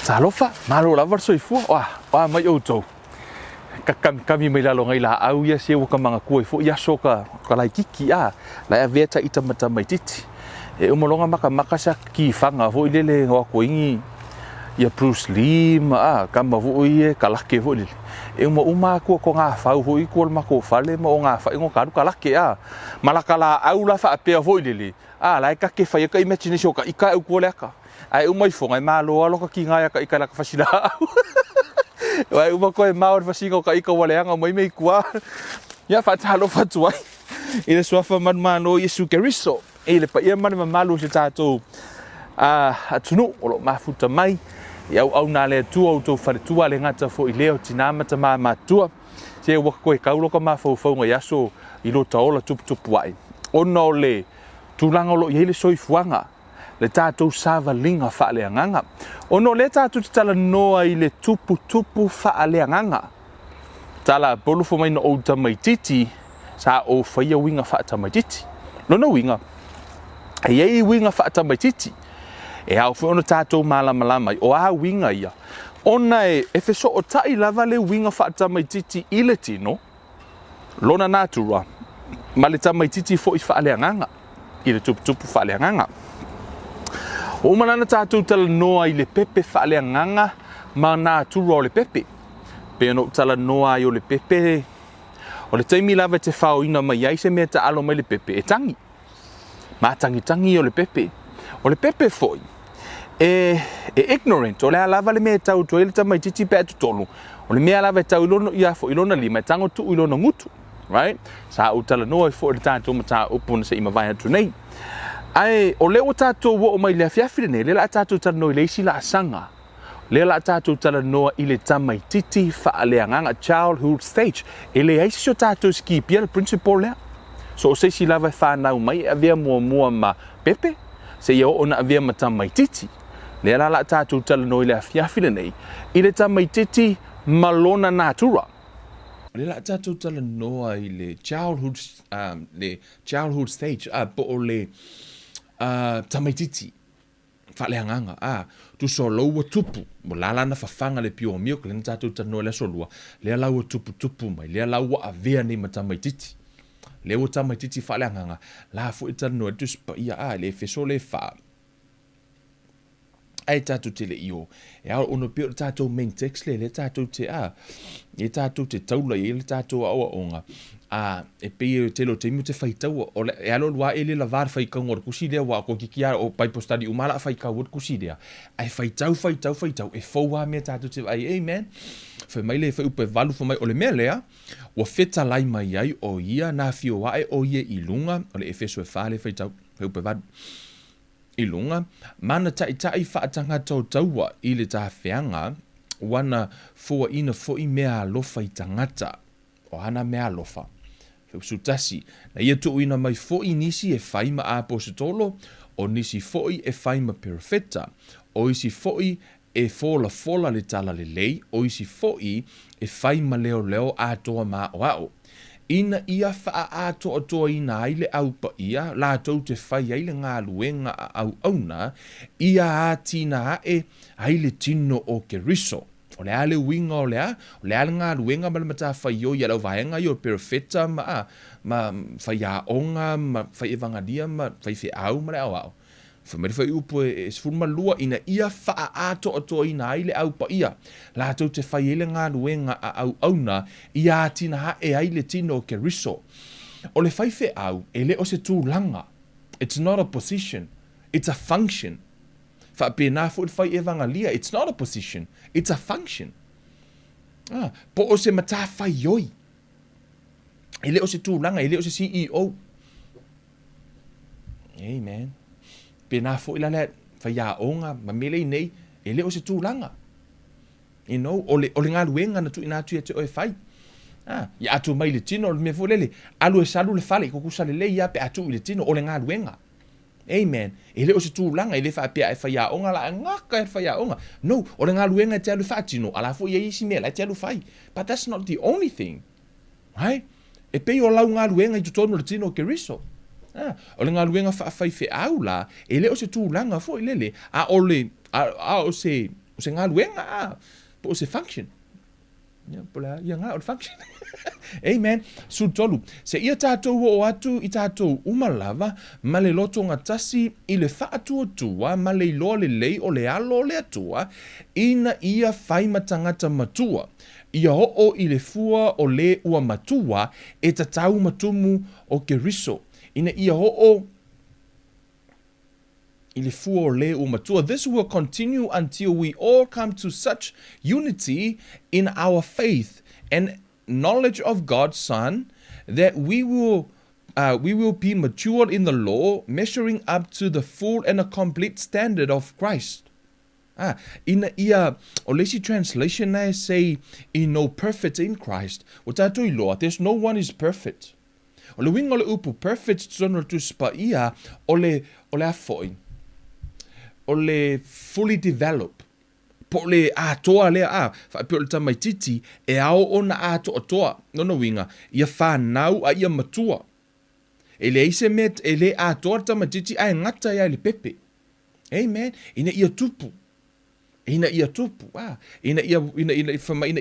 Talofa, malo lava soifua. Wa mai outou. Kami mai lalo ngai la au ia se ka manga koi fo ia soka ka lai kiki a la veta ita mata mai titi e umolonga maka sa ki fanga vo ilele wa ko ingi ia Bruce Lee ma ka ma vo ie ka lake vo ile e uma ko nga fa vo i ko ma ko fale ma nga fa ngo ka lake a malaka la au la fa pe vo ilele la ka ke fa ka imagination ka ika u ko leka ai uma i fonga malo alo ka ki nga ka ika la ka fasila Wai uma koe maor fasinga ka ika waleanga mai mai kua. Ia fatalo fatuai. Ile swafa man mano Yesu Keriso. Ile pa ia man malu se tato. Atunu o mafuta mai. Ia au na le tu auto fa tu ale ngata fo ileo tinama tama matua. Se wa koe kaulo ka mafo fo nga yaso ilo taola tup wai. Ono le tulanga lo ile soifuanga. Le tātou sāwa linga whaaleanganga. Ono le tātou tala noa i le tupu whaaleanganga. Tala polufo mai no o tamaititi, sa o whaia winga whaatamaititi. Lono winga. E ei winga whaatamaititi. E au ono tātou malama o a winga ia. Ona e feso o tai lava le winga whaatamaititi i le tino. Lona nātura. Ma le tamaititi fo i whaaleanganga. I le tupu whaaleanganga. O manana tātou tala noa i le pepe whaaleanganga ma nā tura o le pepe. Pea no tala noa i o le pepe. O le taimi lava te whao ina mai ai se mea ta alo mai le pepe e tangi. Ma tangi o le pepe. O le pepe foi. E ignorant. O le alava le mea tau to ele tamai titi pe atu tolu. O le mea lava tau ilono iafo ilona lima e tango tu ilono ngutu. Right? Sa o tala noa i fo le tātou ma tā upuna se ima vai atu nei. Ai o le o tātou wo o mai le afiafi nei le la tātou tala no i le isi la asanga le la tātou tala noa i le tamaititi whaaleanganga childhood stage e le aisi so tātou skipia le principal lea so o seisi lava whanau mai avea mua ma pepe se ia o na avea ma tamaititi le la tātou tala no i le afiafi nei i le tamaititi malona natura le la tātou tala noa i le childhood stage po o le tamaititi whaaleanganga tu so laua tupu mo lalana whawhanga le pio mio le tātou tanoa le solua le laua tupu mai le laua avea nei ma tamaititi le o tamaititi whaaleanganga la fu i tanoa tu spa ia le feso le wha ai tātou te le io e ao ono pio tātou main text le tātou te e tātou te taula e le tātou aua onga e pe te lo te mu te faitau o le alo wa ele la var fai kangor kusi le wa ko kikia o pai postadi umala fai ka wot kusi le ai faitau e fowa me tatu te ai amen fe mai le fe upe valu fo mai o le melea o feta lai mai ai o ia na fio wa o ia ilunga o le efeso e fale faitau fe upe valu ilunga mana tai fa tanga tau i le ta feanga wana fo ina fo I mea lofa I tangata o ana mea lofa sutasi na ia tu ina mai fo I nisi e fai ma apostolo o nisi fo I e fai ma perfetta o isi fo I e fola le tala le lei o isi fo I e fai ma leo atoa ma o ina ia faa atoa ina ai le au pa ia la tau te fai ai le ngā luenga au auna ia atina ai le tino o Keriso o le ale winga o le ale ngā luenga ma le mata fai o ia lau vaenga i o perfetta ma fai a onga ma fai evangalia ma fai fe au ma le au Whamere whai upo e sfurma lua ina ia faa atoa ina ai le au pa ia. La tau te whai ele ngā ruenga au auna ia atina ai le tino o Keriso. O le whai fe au e le o se tūlanga. It's not a position. It's a function. Wha pēnā fo te whai evangalia. It's not a position. It's a function. Po o se mata whai oi. E le o se tūlanga, e le o se CEO. Amen. Pena fo ila le faya onga ma mele nei ele o se tūlanga o le ngā luenga na tu ina tu te o fai ya atu mai le tino me fo lele alu e salu le fale ko kusale le ya pe atu le tino o le ngā luenga amen ele o se tūlanga ele fa pe faya onga la ngaka faya onga no o le ngā luenga te alu fatino ala fo ye isi mela te alu fai but that's not the only thing right e pe o lau ngā luenga I tu tonu le tino Keriso o le ngā luenga whaafai fe au la, e le o se tūlanga fo I lele, o se o se ngā luenga, po o se function. Pula ia ngā o le function. Amen. Sutolu. Se ia tātou o atu I tātou umalawa, ma le loto ngatasi I le whaatua tua, ma le iloa le lei o le alo le atua, ina ia whai matangata matua. Ia ho'o I le fua o le ua matua, e tatau matumu o ke riso. Ina ia ho'o I le fua o le ua matua. This will continue until we all come to such unity in our faith and knowledge of God's Son, that we will be mature in the law, measuring up to the full and a complete standard of Christ. In ia o lesi translation I say in no perfect in Christ. O tātou I loa, there's no one is perfect. O le winga o le upu perfect tonu tu spa ia o le afoi. O le fully develop. Po le atoa lea whapio le tamaititi e ao ona atoa nono winga ia whanau a ia matua. E le eise met e le atoa tamaititi ai ngata ia le pepe. Amen. Ina ia tupu. Ina ia tupu. Ina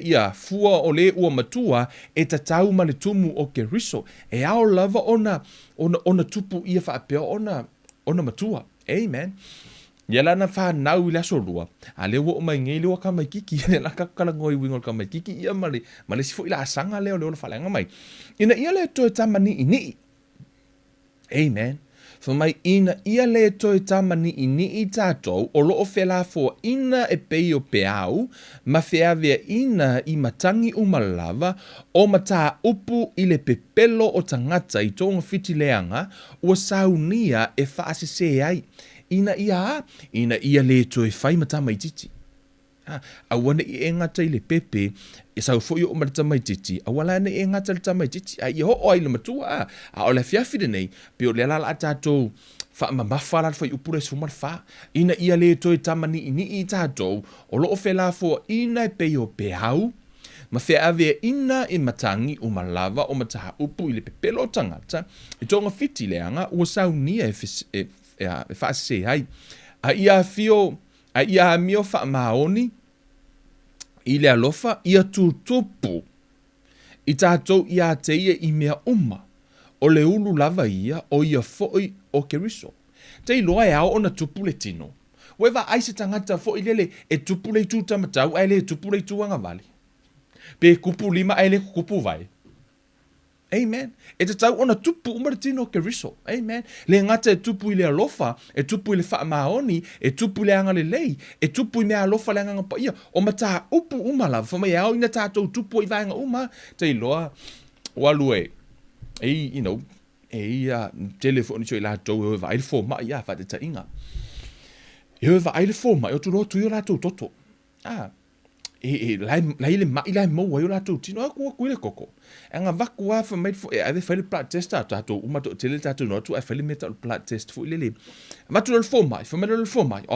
ia fua o le ua matua e tatau ma le tumu o ke riso. E ao lava ona tupu ia whapio ona matua. Amen. Ia lana whanau I le asolua. A le wo mai ngei lewa ka mai kiki. Ia la kakala ngoi wingol ka mai kiki. Ia male sifo ila asanga leo la whalenga mai. Ina ia le toe tamani ini. Amen. So mai ina ia le toe tamani ini I tātou o loo whela fo ina e pei o peau ma wheawea ina I matangi umalawa o mata upu I le pepelo o tangata I tonga whiti leanga ua saunia e whaasese ai. Ina ia le toe whai matamaititi. Awana I e ngata I le pepe, e sau fo I o matamaititi. Awala ane e ngata le tamaititi. I ho o ai le matua. A o le fiafide nei, pe o le alala a tātou wha mamafa la whai upure sumar wha. Ina ia le toe tamani ini I tātou, o loo whela fo ina e pei o pehau, ma whea ina I matangi o malawa o mataha upu I le pepelo tangata, I tonga whiti leanga, ua sau nia e whaase hai. A ia mio wha maoni, I le alofa, ia tutupu. I tātou ia te ia I mea uma, o le ulu lava ia, o ia foi o ke riso. Te iloa e ao ona tupu le tino. Wewa aise tangata foi lele, e tupu le tu tamatau, ai le tupu le tu anga vali. Pe kupu lima, ai le kupu vai. Amen. E te tau ona tupu umaratino ke riso. Amen. Le ngata e tupu I le alofa, e tupu I le wha maoni, e tupu le anga le lei, e tupu I mea alofa le anga pa ia. O mata upu umala, whamai au ina tātou tupu I vaenga uma, te iloa, walue. Telefoni so I lātou, e vai le fōma, ia, whate ta inga. E vai le fōma, e o tu lo tui o lātou toto. Lai le mai lai mo wai o lātou tino, a kua le koko. Anga vaku a whamai fo, e ave whaile plat test a tātou, umato tele tātou no atu, a whaile meta o plat test fo ilele. Matu le fōmai, whamai le fōmai,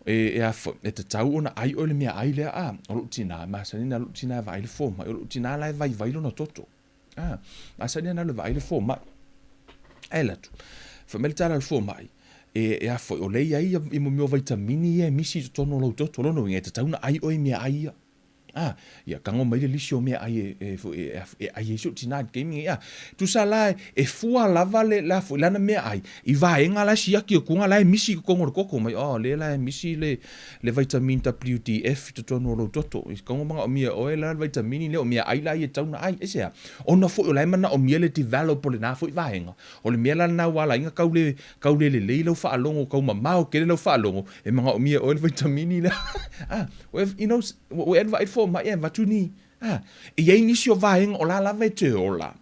e te tau ona ai o le mea ai lea a, o lo tina, masanina lo tina vai le fōmai, o lo tina lai vai lo na toto. Masanina le vai le fōmai. E latu, whamai le tala le fōmai. E a foi o lei ai I mo mio vitamini e misi tono lo toto lono nge te tauna ai o mea ai ia kango mai le lisi o mea ai ai so tina gaming ia tu sala e fua lava le la foi lana mea ai I vaenga la sia ki ko ngala misi ko ngor koko mai le la misi le vitamin WDF to tono lo toto I kango manga o mea o la vitamini le o mea ai la I tauna ai ese ona foi o la mana o mea le develop le na foi vaenga o le mea la na wala inga kaule le lo fa alongo ko mama o ke lo fa alongo e manga o mea o le vitamini la we invite for ma e vatuni e ye nisi o vaenga o la lava te ola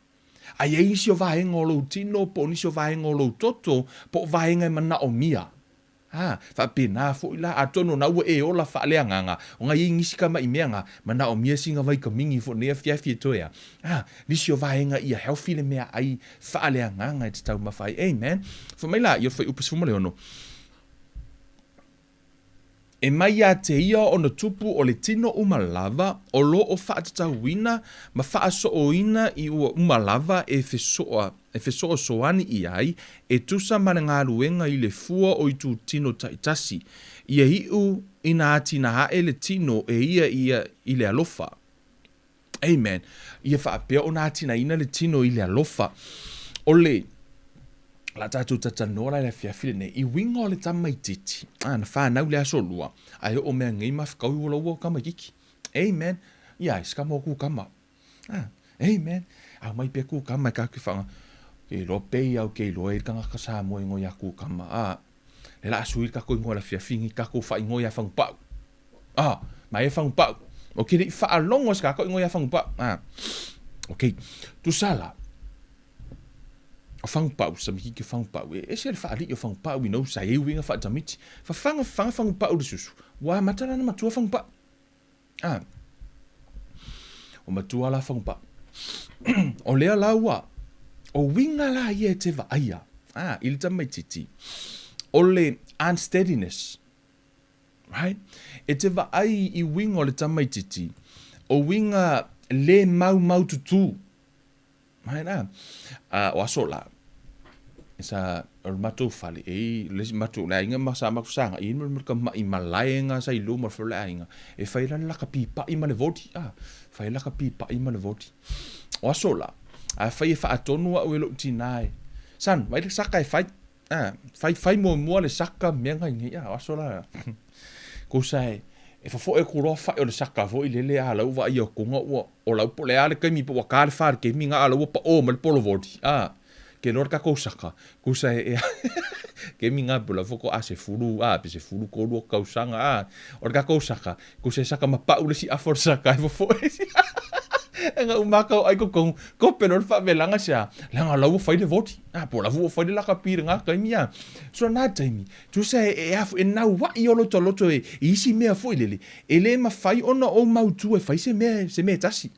a ye nisi o vaenga o lo tino po nisi o vaenga o lo toto po vaenga mana o mia fa pena fo ila atono na e ola fa le nganga o nga nisi ka mai meanga mana o mia singa vai ka mingi fo ne fiafi toya nisi o vaenga ia healthy le mea ai fa le nganga te tau mafai amen fo mai la yo foi upus fo mo le ono e mai a te ia o na tupu o le tino umalava o lo o whaatatauina ma whaaso o ina I ua umalava e fesoa e fesoasoani i ai, e tusa mana ngā ruenga i le fua o i tu tino taitasi. Ia hiu ina atina hae le tino e ia i le alofa. Amen. Ia whaapea o nā atina ina le tino i le alofa. O le, la tātou tatanora le fiafile ne, i winga o le tamaititi. Na whanau le aso lua. Ai o mea ngai mawhakau ua ua kamakiki. Amen. Ia, iskama o kukama. Amen. Au mai pe kukama i kaku whanga. Ke lo pei au ke lo e kanga kasa mo i ngoi a kukama. Le la asui kako i ngoi la fiafingi kako wha i ngoi a whangpau. Mai e whangpau. O ke rei wha alongo ska kako i ngoi a whangpau. Ok, tu sala. O whangpau, sa miki ke whangpau. E se le wha ali o whangpau i nau sa e winga wha tamiti. Wha whangpau le susu. Wa matala na matua whangpau. O matua la whangpau. O lea laua. O winga la ia te wa aia. Ili tamaititi. O le unsteadiness. Right? E te wa ai i winga o le tamaititi. O winga le mau tutu. Right? O aso la. Sa o matou fale le matou la inga masa makusanga i mo ka mai malaenga sa ilu mo fole ainga e fai la ka pipa i male voti fai la ka pipa i male voti o asola fai fa atonu o elo tinai san vai saka e fai mo le saka menga ngi o asola ko sai e fo e kuro fa o le saka fo i le ala uva i o kunga o la po le ale kai mi po ka far ke mi nga ala pa o mal polo voti ke lor ka kousaka kusa e ke minga pula foko se fulu pe se fulu ko lo kausanga or ka kousaka kusa saka mapa ule si afor saka fo nga umaka ai ko pelor fa velanga sia langa lawo fai le voti po la vo fai la ka pira nga kai mia so na taimi tu se e na wa i lo to e isi me fo ile ele ma fai ona o mautu e fai se me tasi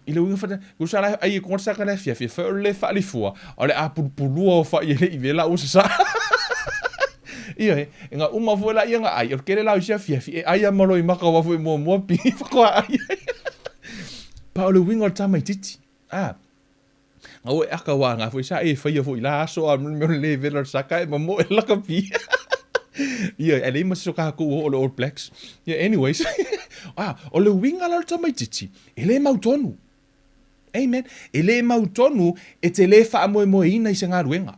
ile winga fata kusala ai ko sa kana fia le fa li fua ole a pulu o fa ile i vela o sa nga uma vola ia nga ai o kele la sia fia ai a malo i maka wa fo mo pi ko ai pa le winga tamai titi nga o aka wa nga fo sa e fa ia fo ila so a mo le vela sa kai mo la ka pi ele mas so ka ko o All Blacks anyways o le winga la tamai titi ele mautonu. Amen. Ele mautonu e te le wha mo ina i se ngā ruenga.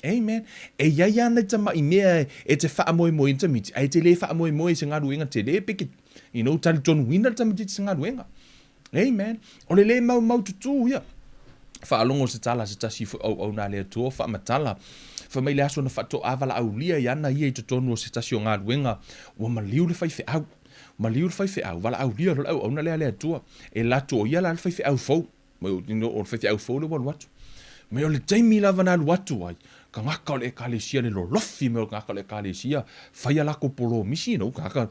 Amen. E iai ana tama i mea e te wha mo ina tamiti. E te le wha mo i se ngā ruenga te le peke. Tali tonu ina tamiti se ngā ruenga. Amen. O le mau tutu ia. Wha alongo se tala se tasi au nā lea tua wha matala. Wha mai le aso na wha to avala au lia i ana ia i te tonu o se tasi o ngā ruenga. Ua maliu le whai au. Ma liur fai fe au wala au lia au na le tua e la to ia la fai fe au fo o fai fe au fo le watu me o le taimi lava na watu ai ka ngaka le kalesia le lofi me o ngaka le kalesia fai ala ko polo misi ka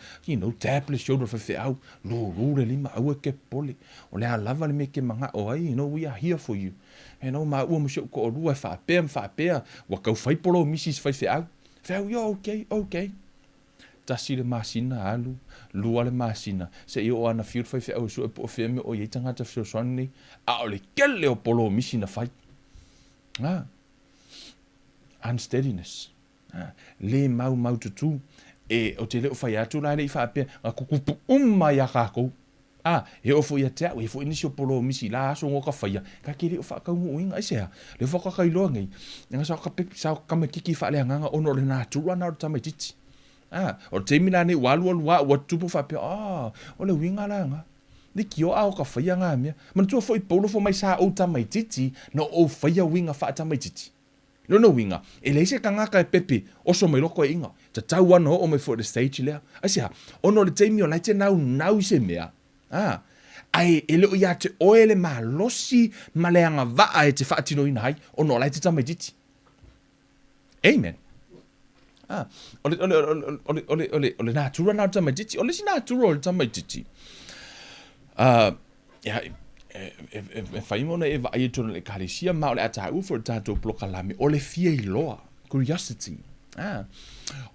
tap le shoulder fai fe au lo le lima au ke pole o le lava le me ke manga o ai we are here for you ma u mo ko lu fa pe wa ka fai polo misi fai fe au yo okay tasi le masina alu lua le masina se o ana fiu fai au so po feme o ye tanga ta so sonni o le kele o polo misina fai unsteadiness le mau tutu e o te le o fai atu la le fa pe kuku ya ka ko e o fo ya te o fo inisio polo misi la so ngo ka fai ka kiri o fa ka mo inga se le fo ka kai lo ngai nga sa ka pe sa ka me kiki fa le nga ono le na tu na ta mai titi o te mina ne walu wa tupu fa pe o le winga la nga ni ki o au ka fai nga mea man tu fo i polo fo mai sa o ta mai titi no o fai winga fa ta mai titi no winga e le se ka nga ka pepe o so mai loko inga ta tau ano o mai for the stage le asia ono le te mi o lai te nau se mea ai ele o ya te o ele ma losi maleanga va e te fa tino ina hai ono lai te ta mai titi amen. Ole natura na tama titi, ole si natura ole tama titi. Fai mona e vai tona le kalesia ma ole ata ufo tato bloka lami ole fia I loa curiosity.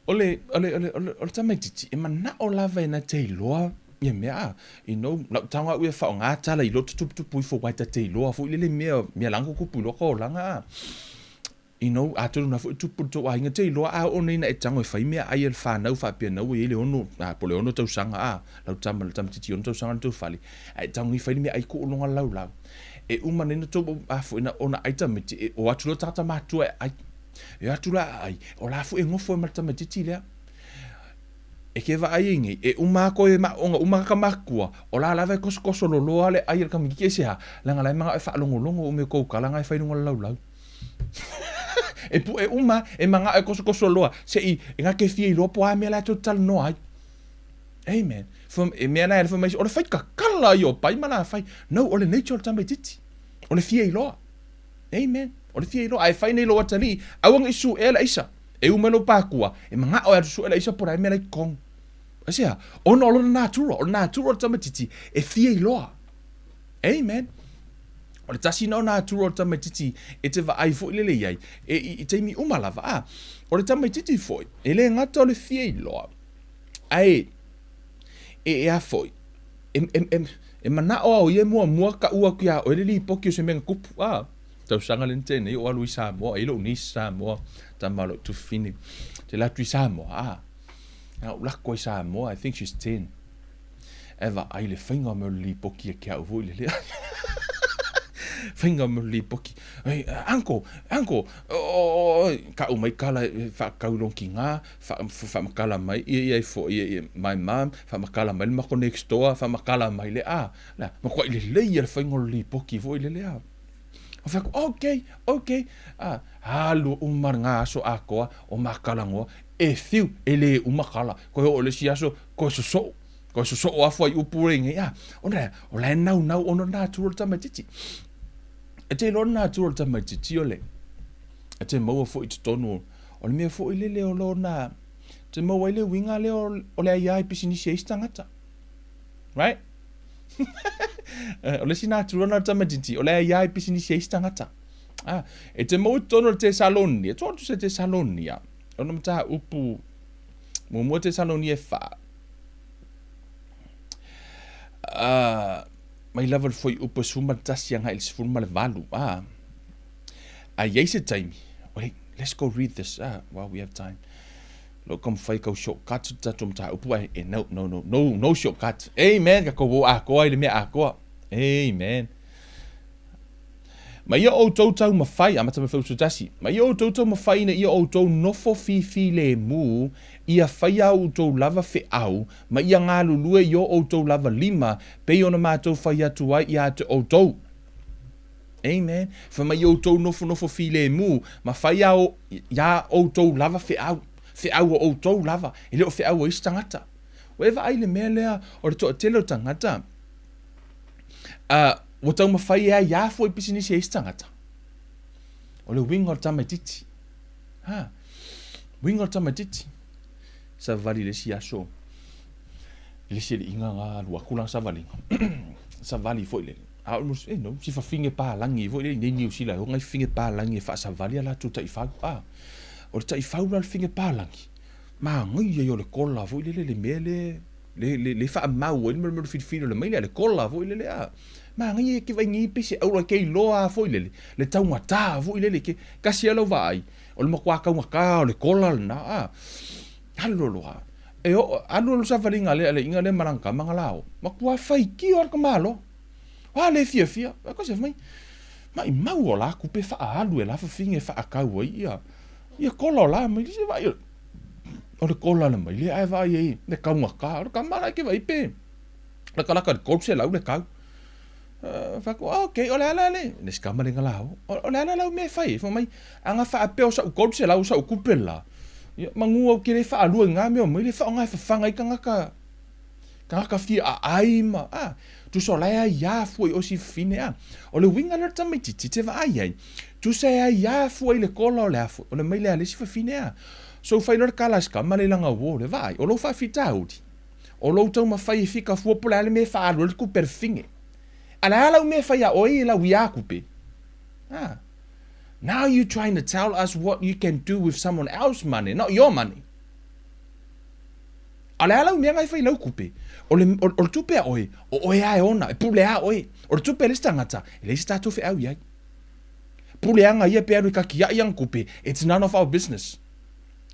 Ole tama titi e mana o lava na te loa ia mea lau tanga ua whaonga tala I loto tupu fo waita te iloa fo ilele mea lango kupu iloa ko langa atolu na fo tupu to wa inga te iloa a o neina e tango e whai mea ai el whanau whapia nau e ele ono po le ono tausanga lau tama titi ono tausanga na tau whali e tango I whai mea ai ko olonga lau e uma neina to a fo ina ona aita meti o atulo tata matua ai e atula ai o la fo e ngofo e malta meti lea e ke va ai ngi e uma ko e ma onga uma ka makua o la lava koso lo ale ai ka mi ke sia la ngala ma e fa longo o me ko kala ngai fa ngol lau e pu e uma e manga e koso lo se I nga ke fie lo po a me la total no ai amen from e me na information o le fai ka kala yo pai mana fai no o le nature tambe titi o le fie lo amen o le fie lo ai fai nei lo atani awang isu ela isa e uma no pakua e manga o su ela isa por ai me la kong asia ono o natural tamatiti e fie loa amen o le tasi no natural tamatiti e te va ai fo lele ai e te mi umalava o le tamatiti foi e le ngata o le fie loa ai e a foi e mana o ye mua ka ua kia o le li poki o se menga kupu tau sanga lente nei o alu isa mo e lo ni sa mo tamalo tu fini te la tu sa mo la ko sa mo I think she's 10 eva ai le finga mo li poki kia o vo le finga mo li poki ai anko ka o mai kala fa ka ulong kinga fa makala mai e fo my mom fa makala mai ma ko next door fa makala mai le la ma ko le le finga li poki vo le o fa okay halu umar nga so akoa o makala ngo e fiu ele umakala ko o le siaso ko so o afo I upuring ona o la nau ono natural tamatiti e te lo natural tamatiti ole e te mo fo I tonu o le me fo ile le o lona te mo ile winga le o le ai pisini se istangata right o le sina natural tamatiti o le ai pisini se istangata e te mo tonu te saloni e to te saloni ona mata upu mo te saloni e fa mai level foi upu suma tasi anga il sfuma le valu yes time wait let's go read this while we have time lo kom fai ko shortcut tatum ta upu no shortcut amen ka ko ko ai le me ko amen ma ia o tau mawhai, amata me whautu tasi, ma ia o tau mawhai na ia o tau nofo fifi le mu, ia whai au tau lava fe au, ma ia ngā lulue ia o tau lava lima, pe ona mātou whai atu ai ia te o tau. Amen. Fa ma ia o tau nofo fi le mu, ma whai au ia o tau lava fe au o tau lava, e leo fe au o istangata. Wewa ai le mea lea, o re toa telo tangata, o tau mawhai ea ia fo I pisini se istangata. O le winga o tamatiti. Winga o tamatiti. Sa vali le si aso. Le si le inga ngā lua kulang sa vali. Sa vali fo ile. Almost, no, si fa finge pa langi. Fo ile ne niu sila. O ngai finge pa langi fa sa vali ala tu ta ifau. O le ta ifau la finge pa langi. Ma ngai yo le kola fo ile le mele. Le fa mau. Ile me fino le maile le kola fo ile le ma ngai ke vai ngi pese au ke loa fo ile le tau ngata fo ile ke kasi alo vai o le makwa ka o le kola na halo loa e o alo sa falinga le inga le maranga mangalao makwa fai ki or ka malo le fia ko se mai mau ola ku pe fa alu e la fa finge fa ka ia kola la mai se vai o le kola na mai le ai vai le ka ngaka o ka mala ke vai pe la kala ka ko se la le ka Fako, okay, ole ala le. Nes kamare ngalau. Ole ala lau me fai. Fo mai anga fa apeo sa ukol se lau sa ukupela. Mangu o kire fa alu nga me o mai le fa nga fa fanga I kanga fi a aima. Tu so la ya fu o si fine Ole winga le tamiti te va ai. Tu se ya fu le kola le afu. Ole mai le si fa fine So fa no kala ska male langa wo le vai. O lo fa fitaudi. O lo tau ma fai fika fu pola le me fa alu le ku perfinge. Ala me faya oi la wiakupe. Now you trying to tell us what you can do with someone else's money, not your money. Ale ala mea ngai fai lau kupe. O le tupe a oe. O oe ae ona. E pule a oe. O le tupe le stangata. E le sta tofe au iai. Pule anga ia pe aru kaki ia yang kupe. It's none of our business.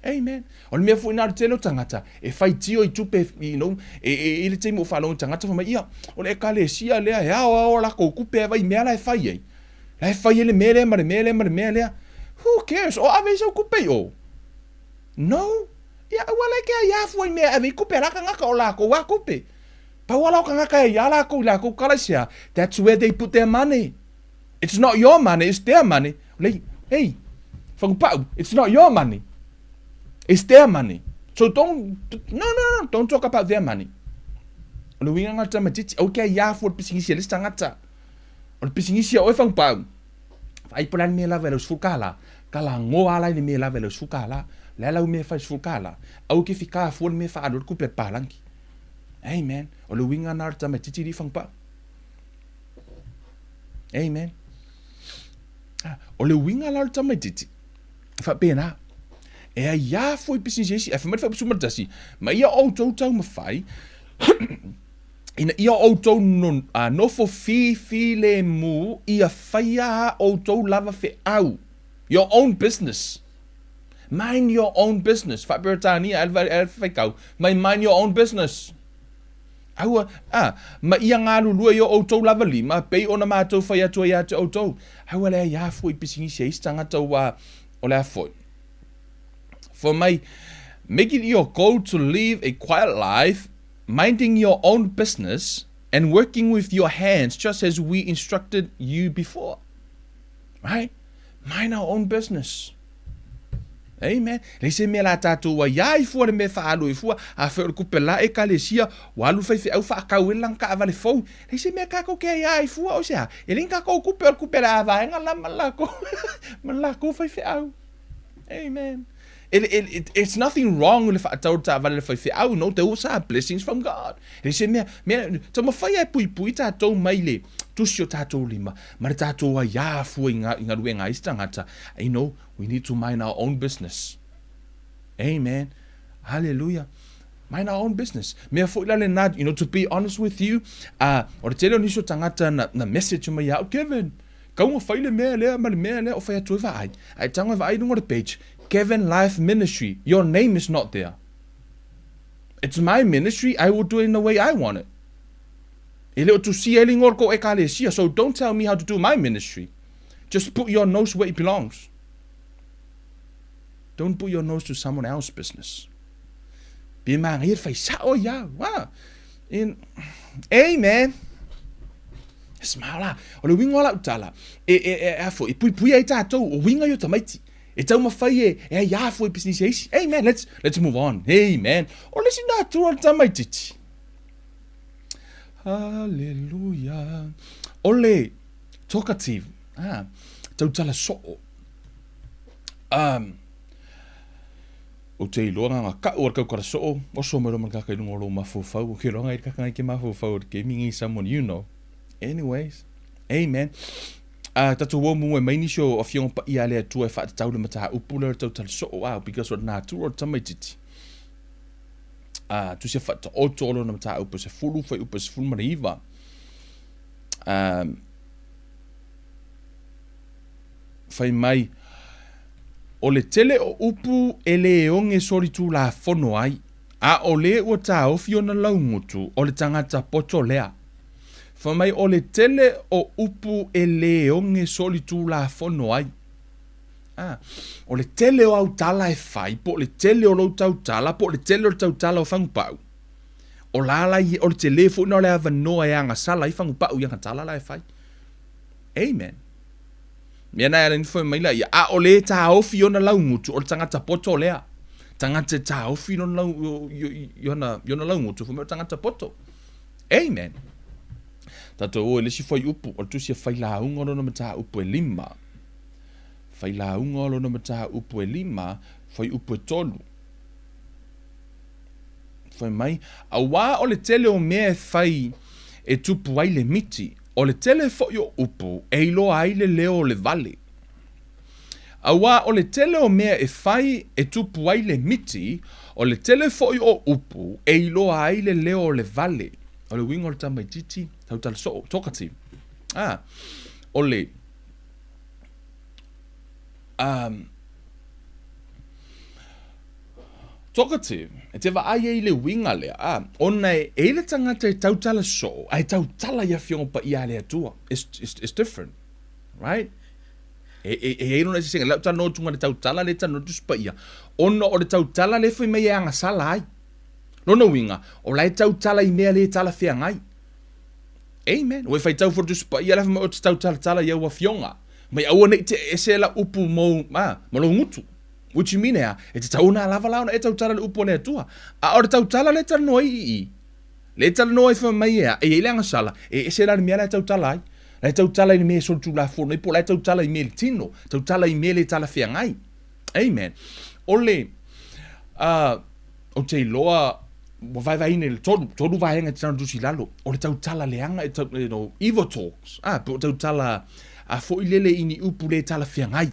Amen. O le mea fu ina telo tangata. E fai tio I tupe, you know, e le teimu whalong tangata fa mai ia. O le kale sia lea e ao la ko kupe e vai mea la e fai ei. La e fai ele mele ma le mele lea. Who cares? O ave so kupe o. No. Ia wala ke ia fu me ave kupe la kanga ka ola ko wa kupe. Pa wala kanga ka ia la ko kalasia. That's where they put their money. It's not your money, it's their money. Hey, pau, it's not your money. It's their money. So don't talk about their money. O le winga ngata matiti o ke ia fu pisingisi le stangata. O pisingisi o pau. Ai plan me la velo sfukala. Kala ngo ala ni me la velo sfukala. Le lau me fai sfukala. Au ke fika fu me fa ador ku pe palanki. Amen. O le winga ngata matiti li pau. Amen. O le winga ngata matiti. Fa pena. E ia foi pisingisi, e fa mai fa sumatasi. Ma ia o tau mafai. Ina ia outou no fo fi le mu ia faia outou lava fe au. Your own business. Mind your own business. Fa bertani alfa kau. Mind your own business. Aua, ma ia ngalu lua yo outou lava lima, pei ona mātou faia tua ia te outou. Aua lea ia foi pisingi seis tangata wa o lea foi. For my, make it your goal to live a quiet life, minding your own business and working with your hands just as we instructed you before. Right? Mind our own business. Amen. Le se me la tātou wa iai fua le me whaalu I fua a wheur kupela e ka le sia walu fai au whaakau e lang ka avale fau. Le se me kako ke iai fua o sea. E ling kako kupela a vaenga la malako fai au. Amen. It's nothing wrong with the no, those are blessings from God. They say, me, to ma fai e pui tātou maile, tusio tātou lima, ma le tātou wa ia fua inga ruenga istangata. You know, we need to mind our own business. Amen. Hallelujah. Mind our own business. Mea fo ilale nā, you know, to be honest with you, o le tele o niso tangata na message ma ia, Kevin, kaunga fai le mea lea, ma le mea lea, o fai atu eva ai. Ai tanga eva ai nunga le page. Kevin Life Ministry. Your name is not there. It's my ministry. I will do it in the way I want it. So don't tell me how to do my ministry. Just put your nose where it belongs. Don't put your nose to someone else's business. Amen. Smile la. O le winga la utala. Afo. Pui ai tātou. O winga yo tamaiti. E tau mawhai e ia fo business eisi. Amen. Let's move on. Amen. O lesi nā tua tamaititi. Hallelujah. Ole talkative. Tau tala so'o. O te iloanga ngā kau ar kau kara so'o. O so mero man kakai nungo lo mafufau. O ke ronga i kakai ke mafufau. Ke mingi someone you know. Anyways. Amen. Tatu wo mu mai ni sho of young pa ia le tu e fa tau le mata upula tau tal so wow because what na tu or tamaiti tu se fa o tolo na mata upu se fulu fa upu se fulu mariva fai mai o le tele o upu ele onge sori tu la fono ai o le o ta o fiona laungutu o le tangata poto lea. Fa mai o le tele o upu e leonge soli tu la fono ai. O le tele o au tala e fai, po le tele o lo tau tala, po le tele o tau tala o whangupau. O lala i o le telefo no le ava noa e anga sala i whangupau i anga tala la e fai. Amen. Mea nai ala ni fwoi mai la i o le ta ofi o na laungutu o le tangata poto lea. Tangata ta ofi o na laungutu fwoi tangata poto. Amen. Tato o le si fai upu, o tu si fai la unga o na mata upu e lima. Fai la unga o na mata upu e lima, fai upu e tolu. Fai mai, a wā o le tele o mea e fai e tupu ai le miti, o le tele fo yo upu, e ilo ai le leo le vale. Awa o le tele o mea e fai e tupu ai le miti, o le tele foi o upu, e iloa ai le leo o le vale. O le wingo le tamaititi, tau tala so, tokati. O le, tokati, e te wa ai le winga lea, ona e le tangata e tau tala so, ai tau tala ia fionga pa ia lea tua. It's different, right? E no se singa, lau tano tunga le tau tala le tano tuspa ia. Ona o le tau tala le fai mea anga sala ai. Lona winga, o lai tau tala I mea le tala fea ngai. Amen. O e fai tau for tuspa ia lefa o te tau tala ia ua fionga. Mai au ne te ese la upu mo lo ngutu. Which you mean ea, e te tau na lava launa e tau tala le upu le atua. A o le tau tala le tano I. Le tano I fa mai ea, e ile anga sala, e ese la mea le tau tala ai. Le tau tala I me sol tu la fono, po le tau tala I me le tino, tau tala I me le tala fea ngai. Amen. O le, o te loa, vai vai ne le toru vai hanga tana dusi lalo, o le tau tala le anga, evil talks, po tau tala, fo I lele ini upu le tala fea ngai.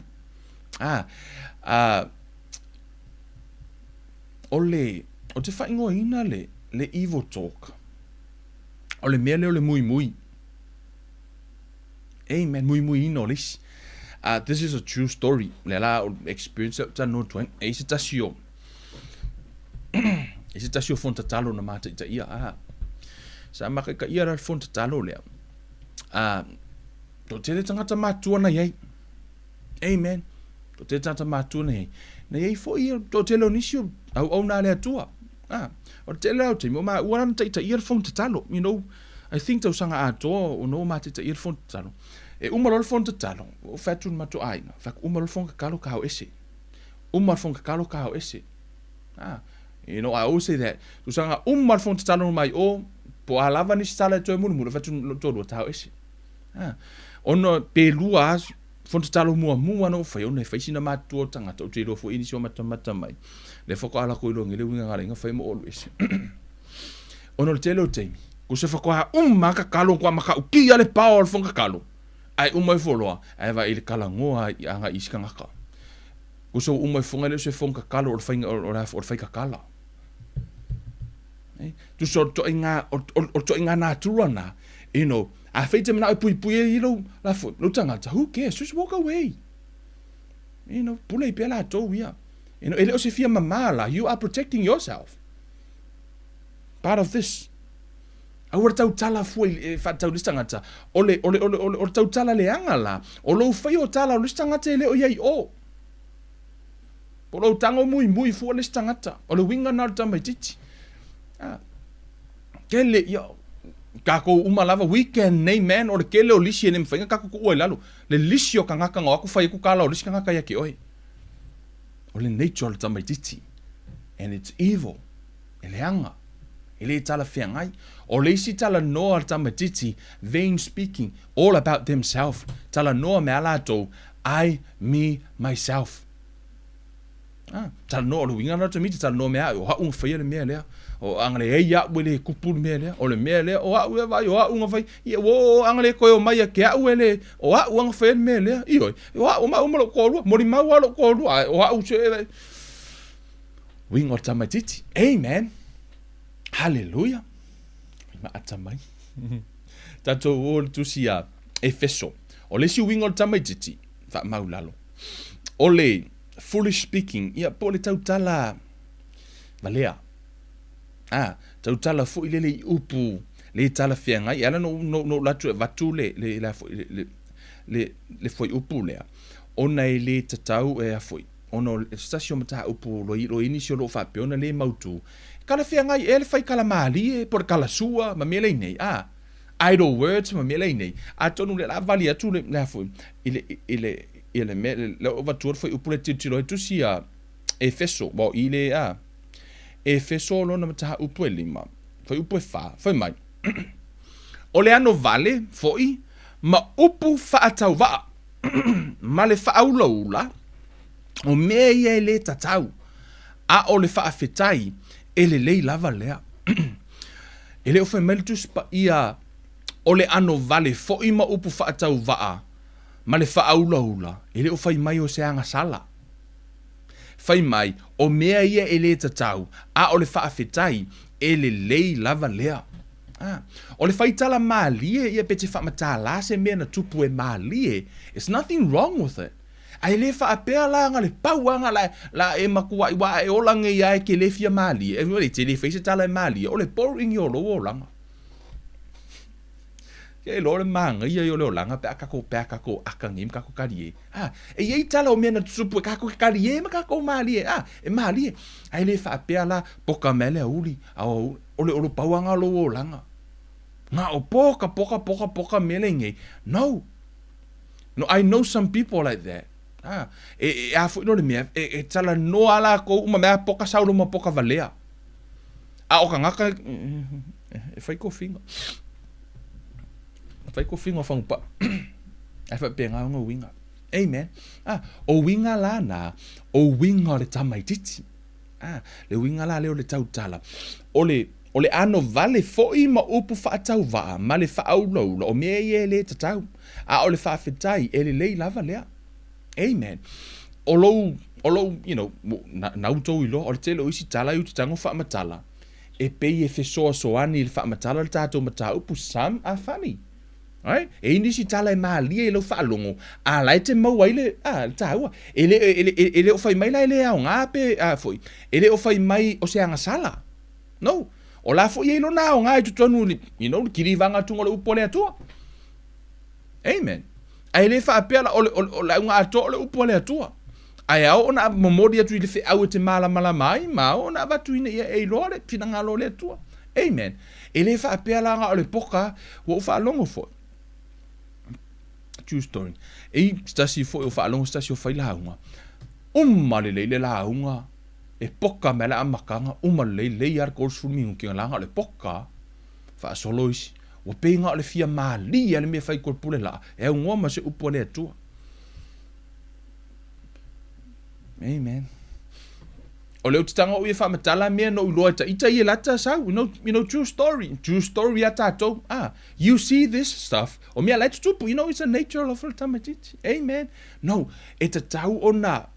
O le, o te whaingoa ina le evil talk, o le mea leo le mui mui. Amen, mui ino lis. This is a true story. Le la experience ta no twen. E se tasio. E se tasio fonta talo na mata ita ia. Sa maka ka ia ra fonta talo le. To tele tangata matua na yai. Amen. To tele tangata matua na yai. Na yai fo ia to tele onisio au na le atua. O tele au te mo ma uana ta ita ia fonta talo. You know, I think tau sanga ato o no mata ita ia fonta talo. E umarol fonta talo, o fatun mato aina, fak umarol fonka kalo kao ese. Umar fonka kalo kao ese. You know, I always say that. Tu sanga umar fonta talo mai o, po alava ni stala e toi munu, fatun todo tau ese. Ono pe lua fonta talo mua no fai, ono e faisina matua tangata, o te ilo fo inisio mata mai. Le foko ala ko ilo ngile winga ngare, inga fai mo olu ese. Ono le tele o teimi, ko se foko ha maka kalo kwa maka ukia le pao al fonka kalo. Ai umai foloa, ai va ile kala ngoa I anga iska ngaka. Kuso umai fonga le se fonga kala o fai ka kala. Tu so to inga na turana, you know, a feite mena pui you know, la fo, no tangata, who cares? Just walk away. You know, pule pela to ia. You know, ele o se fia mamala, you are protecting yourself. Part of this. Awar tau tala foi e fa tau listangata. Ole tau tala le angala. O lo fai o tala o listangata le o yai o. Po lo tango mui fu o listangata. O le winga na tama titi. Kele yo. Kako umalava weekend nei man o le kele o lisi e ne mfainga kako ku oi lalo. Le lisi o kangaka ngā aku fai ku kala o lisi kangaka yake oi. O le nature o le tama titi. And it's evil. Ele anga. Ele tala fea ngai. O leisi tala noa al tamatiti, vain speaking, all about themselves. Tala noa me alato, I, me, myself. Tala noa lo winga na tamiti, tala noa mea, o haunga whaia le mea lea. O angale hei au ele kupu le mea lea. O le mea lea, o hau e vai, o haunga whai. Ia wo angale koe o mai a ke au ele, o hauanga whaia le mea lea. Ioi, o hau ma umalo korua, mori mau alo korua, o hau se e. Winga o tamatiti. Amen. Hallelujah. Ma atamai. Tato o tusi a Efeso. O le si wingo tamaititi. Fa maulalo. O le foolish speaking. Ia po le tautala. Valea. Tau tala fo ile le upu le tala fianga ia no latu vatu le foi upu le ona le tatau e foi ono station mata upu lo inisio lo fa pe ona le mautu kala fianga e le fai kala mali por kala sua ma mele nei idle words ma mele nei tonu le la vali atu le foi ile me le vatu foi upu le titilo tu sia Efeso bo ile Efeso lo na mata upu lima foi upu fa foi mai o le ano vale foi ma upu fa atau va ma le fa aulaula o me ia le tatau o le fa afetai ele le lava lea ele o foi meltus pa ia o le ano vale foi ma upu fa atau va ma le whaaulaula, e le o whai mai o se anga sala. Whai mai, o mea ia e le tatau, a o le whaafetai, e le lei lava lea. O le whaitala maalie, ia pe te whaamatala se mea na tupu e maalie, it's nothing wrong with it. Ai le whaapea langa le pauanga la e makua iwa e olanga ia e ke le fia maalie, e le te le whaise tala e maalie, o le boring i o lo o langa. Ke lo le manga ia yo le langa pe kako aka ngim kako karie. E ye tala o mena tsupu kako karie ma kako mali e mali. Ai le fa pe ala poka mele uli o le pauanga lo langa. Nga o poka mele nge. No. No, I know some people like that. E afu no le me e tala no ala ko uma me poka saulo ma poka valea. O ka ngaka e fai ko finga. Fai ko finga fang pa. Ai fa penga nga winga. Amen. O winga la na, o winga le tamaititi. Le winga la le o le tautala. O le ano vale foi ma upu fa tau va, ma le fa au lo o me ye le tatau. O le fa fetai e le lava lea. Amen. O lo, you know, na uto ilo, o le tele o isi tala u tango fa matala. E pe e fe soani le fa matala le tato mata upu sam a funny. Right? E nisi tala e maalia e lo whaalongo. A lai te mau aile, taua. Ele o whai mai la ele au ngā pe, foi. Ele o whai mai o se anga sala. No. O la foi e lo na au ngā i tutonu, you know, kiri vanga tungo le upo le atua. Amen. A ele whaapea la o la unga ato le upo le atua. Ai au ona momori atu i le whi au te mala mai, ma ona vatu ina ia e loa le pinanga lo le atua. Amen. Ele whaapea la ngā o le poka, wa u whaalongo foi. True story. E stasi foi o whaalongo stasi o whai launga. Le launga. E poka me la amakanga. Le ar kors fulmingu ki langa le poka. Wha soloisi. O penga le fia mali le me whai korpule la. E au ngoma se upo le atua. Amen. O leo titanga o ia whamatala mea no uloa ita ia lata sau. You know, true story. True story a tato. You see this stuff. O mea lai tutupu. You know, it's a nature of the tamatiti. Amen. No, e te tau ona.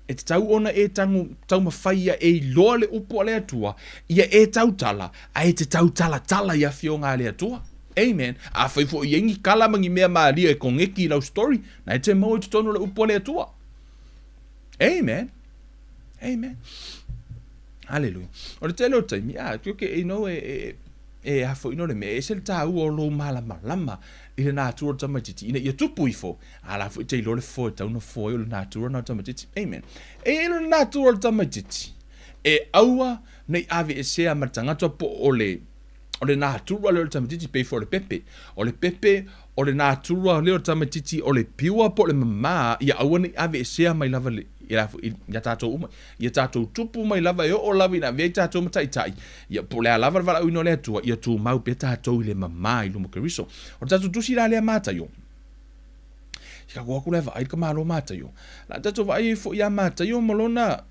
E te tau ona e tau mawhaia e loa le upo le atua. Ia e tau tala. E te tau tala ia fionga le atua. Amen. A whaifo i engi kalamangi mea maalia e kongeki lau story. Na e te mau i tutono le upo le atua. Amen. Amen. Hallelujah. O le tele o taimi, you know, hafo ino le me, e se le tā ua o lo malama, i le nātura tamatiti, ina ia tupu i fo, ala fo i te ilo le fo, tau na fo, i le nātura na tamatiti, amen. E le nātura le tamatiti, e aua, nei ave e sea matangata po o le nātura le tamatiti, pe fo le pepe, o le nātura le tamatiti, o le piua po le mama, ia aua nei ave e sea mai lava le, ia tātou tupu mai lava e o lava ina vei tātou mataitai. Ia po lea lava vala uino lea tua, ia tū mau pe tātou i le mama i lumo keriso. O tātou tusi la lea mata yo. Ika kua kule va aika malo mata yo. La tātou va ai fo ia mata yo malona.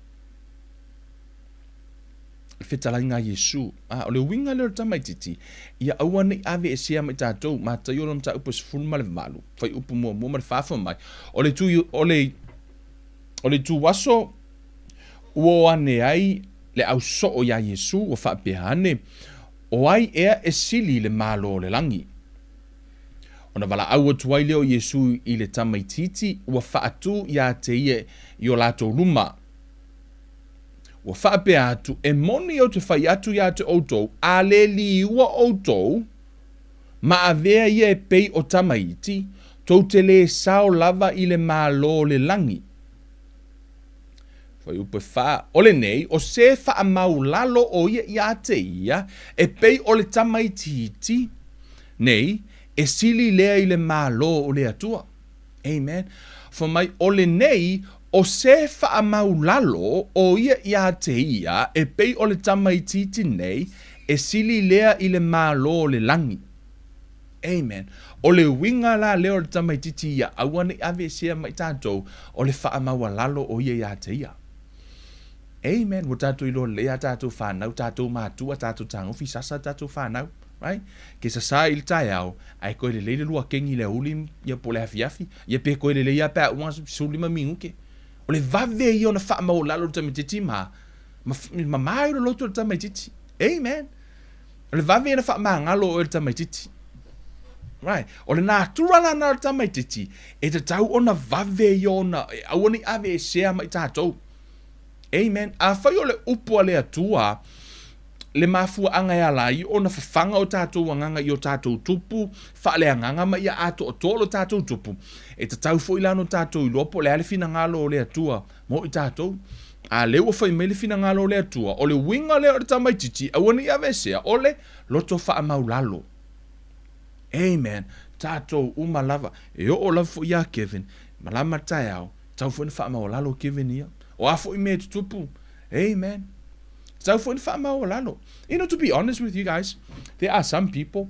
Fetala inga Yesu. O le winga leo tamaititi. Ia aua nei ave e sea mai tātou mata yo nom ta upo sifunu ma le malu. Fai upo mua ma le fafa mai. O le tu waso ua ane ai le au so o ia Yesu o whaapehane o ai ea e sili le malo le langi. O na wala au atu ai leo Yesu i le tamaititi ua whaatu ia te ie i o lato luma. Ua whaape atu e moni o te whai atu ia te outou a le li ua outou ma avea ia e pei o tamaiti tou te le sao lava i le malo le langi. Upe wha, ole nei, o se wha mau lalo o ia te ia, e pei o le tamaititi, nei, e sili lea i le malo o le atua. Amen. For mai, ole nei, o se wha mau lalo o ia te ia, e pei o le tamaititi nei, e sili lea i le malo o le langi. Amen. O le winga la leo le tamaititi ia, awane ave sea mai tātou, o le wha mau lalo o ia te ia. Amen. Wo tātou ilo lea tātou whanau, tātou mātua, tātou tango, fisasa tātou whanau. right? Ke sa il tai au, ai koe le leile lua kengi le uli, ia po le hafi, ia pe koe le leia pe a unga suli ma minguke. O le vave i ona wha mau lalo tamatiti ma mai o loto tamatiti. Amen. O le vave i ona wha maa ngalo o le tamatiti. Right. O le nā turala nā tamatiti, e te tau ona vave i ona, awani ave e sea mai tātou. Amen. A whai o le upua le atua, le mafua anga e alai, ona whawhanga o tātou anganga i o tātou tupu, whaale anganga ma ia ato o tolo tātou tupu. E te tau fo ilano tātou i lopo, le ale fina ngalo o le atua, mo i tātou. A leo o whai mele fina ngalo o le atua, o le winga leo o tamaititi, awani ave sea, o le loto wha maulalo. Amen. Tātou umalava. E o lava fo ia Kevin, malama tai au, tau fo ina wha maulalo Kevin ia. O afo i mea tupu. Amen. So for lalo. You know, to be honest with you guys, there are some people,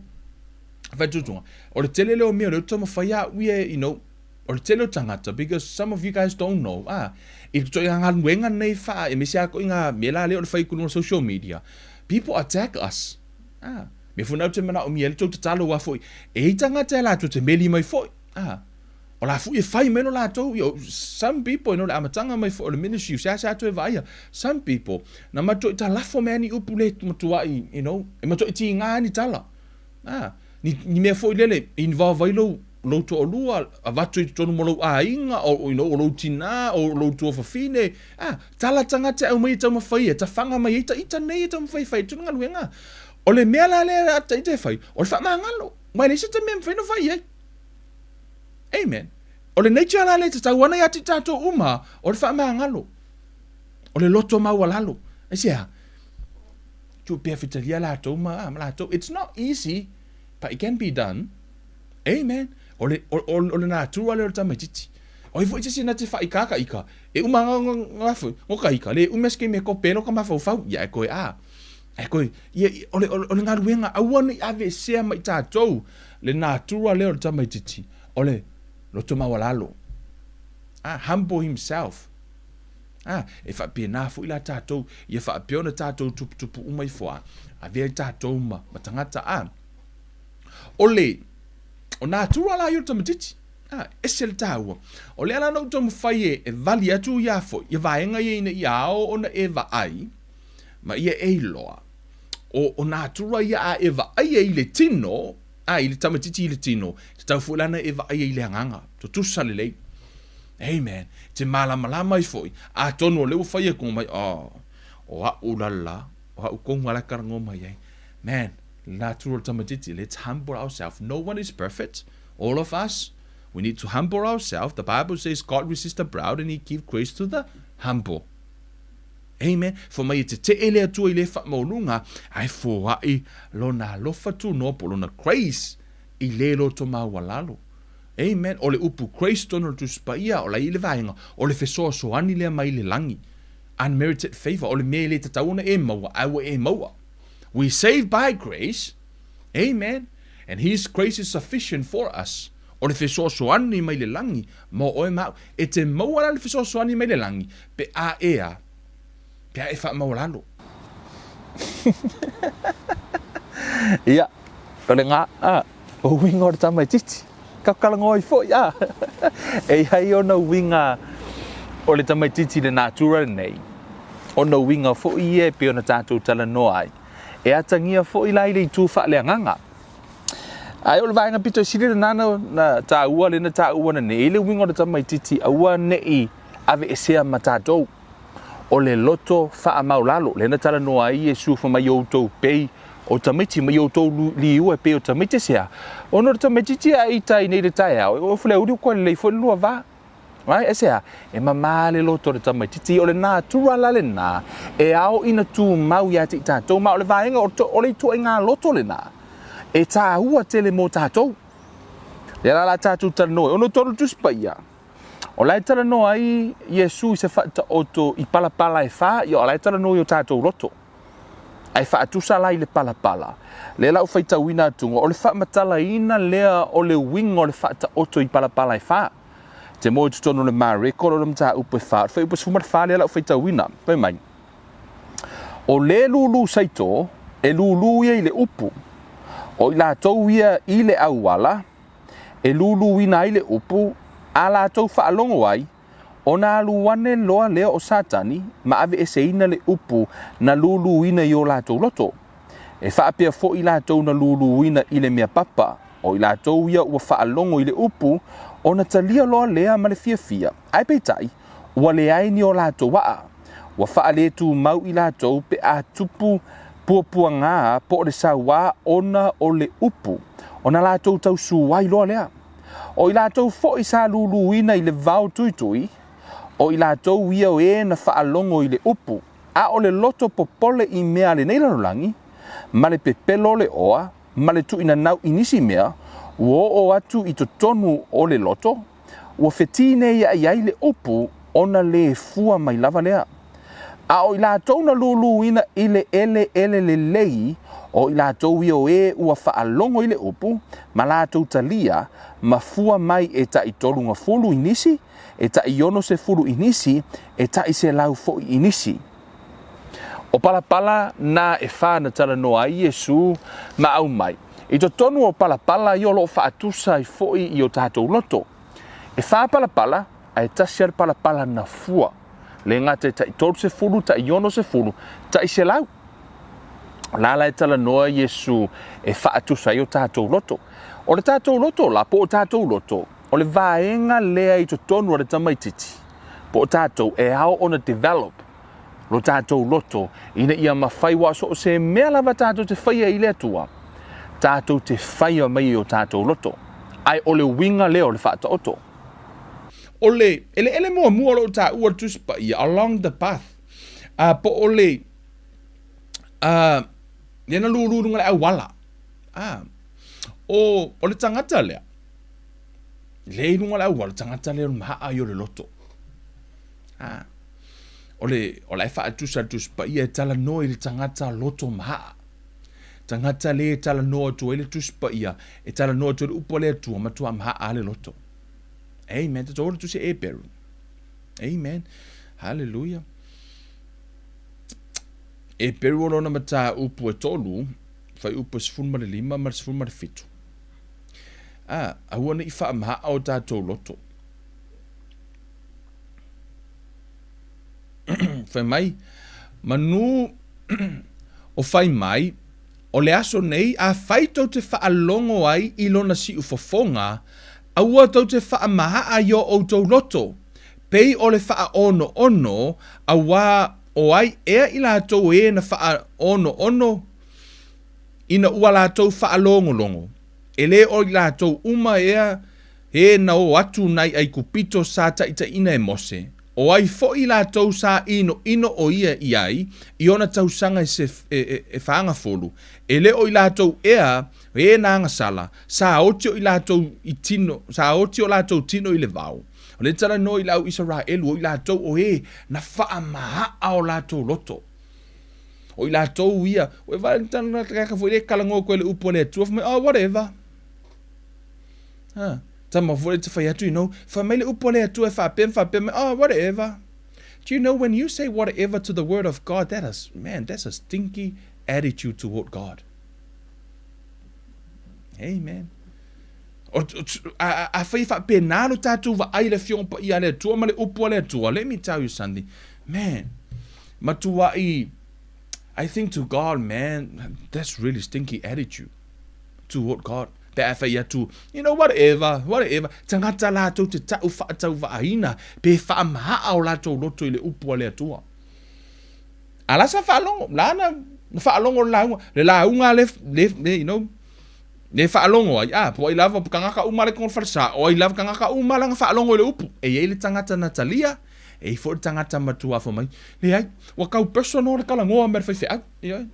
or the telele o mea le tama whaia, you know, or the telele tangata, because some of you guys don't know, if to nga wenga nei wha, e misia ko inga mela leo le whai kunu on social media, people attack us. Me funa te mana o mea le tau te talo wa foi, e tangata e la to te meli mai foi. O la fu e fai meno la tau, some people, you know, le amatanga mai for the ministry, sa to e vaia. Some people, na mato ita lafo mea ni upu le matua, you know, e mato iti ngā ni tala. Ni mea foi lele, involve vai lo to o lua, a vatu i tonu mo lo a inga, o, you know, o lo tina, o lo to o fafine. Tala tanga te au mai tau mawhai, ta whanga mai ita nei tau mawhai, tunu ngā luenga. O le mea la le ata ite whai, o le wha maa ngalo, mai le se te mea mwhai no whai, Amen. O le nature la le te tau ana ati tātou uma, o le wha maa ngalo. O le loto maua lalo. E sea, tu pia whitaria la tau ma, la tau. It's not easy, but it can be done. Amen. O le nā tua le o tamatiti. O i fo ite sina te wha i kaka ika. E uma ngafu, ngoka ika. Le umeske me ko pelo ka mawhau. Ya e koe E koe, o le ngā ruenga, awane ave sea mai tātou. Le nā tua le o tamatiti. O le loto maua lalo. Humble himself. E whapia nā fu ila tātou, ia whapia ona tātou tupu umai fua, a vea tātou ma tangata o nā tura la i o tamatiti, e sel tāua. O le ala nau tomu whai e vali atu ia fo, ia vaenga i ina ia ao ona e va ai, ma ia e loa. O nā tura ia a e va ai e le tino, i le tamatiti i le tino, te tau fuilana e va ai e le anganga, to tusa le lei. Amen. Te malama i foi. A tono leo whai e kong mai, o a ulala, o a ukong wala karango mai ai. Man, natural tamatiti, let's humble ourselves. No one is perfect. All of us, we need to humble ourselves. The Bible says God resists the proud and he gives grace to the humble. Amen. For mai te ele atua i le wha maununga, ai fōai lo na lofa tu no po lo na grace i le lo to mawalalo. Amen. O le upu grace tono tu spaia, o la i le vaenga, o le fesoa soani lea mai le langi. Unmerited favor, o le mea le tatauna e maua, awa e maua. We saved by grace. Amen. And his grace is sufficient for us. O le fesoa soani mai le langi, mo oe mau, e te maua la le fesoa soani mai le langi, pe a ea, pe a e wha maulalo. Ia, o le ngā, o winga o le tamai titi. Kakalanga i fo, ia. E hai o na winga o le tamai titi le natura nei. O na winga fo i e pe o na tātou tala noa ai. E atangia fo i lai le i tū wha le anganga. Ai o le vaenga pito i siri le nana na tā ua le na tā ua na nei. Le winga o le tamai titi a ua nei ave e sea ma tātou. O le loto wha maulalo. Le na tala noa i e sufa mai o tau pei. O tamiti mai o tau li ua pe o tamiti sea. O no tamiti tia i tai nei le tai au. O fule uri ko le fo lua va. Right? E sea, e mamale lo to le tamiti ti o le na tura la le na. E ao ina tu mau ya ti ta. To mau le vaenga o le tu nga loto le na. E ta ua tele mo ta to. Le la ta tu tano. O no to tu spaia. O lai tala no ai Yesu se fa ta oto i pala pala e fa. Yo lai tala no yo ta to roto. Ai wha atusa lai le palapala. Le lau whaita wina atunga. O le wha matala ina lea o le winga o le wha ta oto i palapala e wha. Te mo i tutono le mare, koro le mta upe wha. Whai upe sfumar wha le lau whaita wina. Pai mai. O le lulu saito, e lulu ia i le upu. O i lātou ia i le auala, e lulu ina i le upu, a lātou whaalongo ai, o nā luwane loa lea o Satani, ma ave e seina le upu na lulu ina i o lātou loto. E whaapea fo i lātou na lulu ina i le mea papa, o i lātou ia ua whaalongo i le upu, o na talia loa lea ma le fia. Ai peitai, ua le aini o lātou waa. Ua whaaletu mau i lātou pe a tupu pua ngā po le sawa ona o le upu. O na lātou tau suwai loa lea. O i lātou fo i sa lulu ina i le vau tuitui, o i lātou ia o e na whaalongo i le upu. A o le loto popole i mea le neilarolangi, ma le pepelo le oa, ma le tu ina nau inisi mea, o atu i to tonu o le loto, ua fetine ia iai le upu ona le fua mai lava lea. A o i lātou na lulu ina i le ele le lei, o i lātou ia o e ua whaalongo i le upu, ma lātou talia, ma fua mai e ta i tolunga fulu inisi, e ta i ono se fulu inisi, e ta i se lau fo inisi. O palapala na e whāna tala noa i Yesu ma au mai. I to tonu o palapala i o lo whaatusa i foi i o tātou loto. E whā palapala a e tasiar palapala na fua. Le ngate ta i tolu se fulu, ta i ono se fulu, ta i se lau. Lala e tala noa i Yesu e whaatusa i o tātou loto. O le tātou loto la po o tātou loto. O le vaenga lea i to tonu o le tamaititi. Po o tātou e ao ona develop. Lo tātou loto, ina ia mawhai wa so se mea lava tātou te whaia i le atua. Tātou te whaia mai o tātou loto. Ai o le winga leo le whaata oto. O le, ele mua lo ta ua tuspa ia along the path. Po o le, lena lulu ngale au wala. O le tangata lea. Le ngale au wala, tangata lea maha ai o le loto. O le whaatusa tuspa ia e tala no i le tangata loto maha. Tangata le e tala no atu e le tuspa ia, e tala no atu e le upo le atua matua maha a le loto. Amen. That's all to say, Beru. Amen. Hallelujah. E Beru o lona mata upu e tolu, fai upu e sifun ma le lima, ma sifun ma le fitu. Ahuana i wha maha o tātou loto. Fai mai, manu o fai mai, o le aso nei, a fai tau te whaalongo ai i lona si ufofonga, a ua tau te wha maha a yo o tau loto. Pei o le wha ono, a wā o ai ea i la tau e na wha ono, ina ua la tau wha longo. E le o i la tau uma ea, e na o atu nai ai kupito sa ta ita ina e mose. O ai fo i la tau sa ino o ia i ai, i ona tau sanga e whaanga folu. E le o i la tau ea, e na anga sala, sa otio i la tau i tino, sa otio la tau tino i le vau. O le tala no i lau Israelu, o i la tau o e, na wha maha o la tau loto. O i la tau ia, o e vale tana kaka fo i le kalango koe le upo le atua, oh, whatever. Tama fo le te whai atu, you know, wha mele upo le atua e whapem, oh, whatever. Do you know, when you say whatever to the word of God, that's a stinky attitude toward God. Amen. A whai whapenalo tātou wa ai le fiong pa ia le atua, ma le upo le atua. Let me tell you something. Man, matua I think to God, man, that's really stinky attitude toward God. Te awhai atu, you know, whatever. Tangata lātou te tau whaatau whaahina, pe whaamaha o lātou loto i le upua le atua. Alasa whaalongo, lana, whaalongo le launga le, you know, le whaalongo ai, po ai lava kangaka uma le kon farsa, o ai lava kangaka uma langa whaalongo le upu, e le tangata Natalia, e fo le tangata matua fo mai, le ai, wakau persono le kalangoa mer whai whea,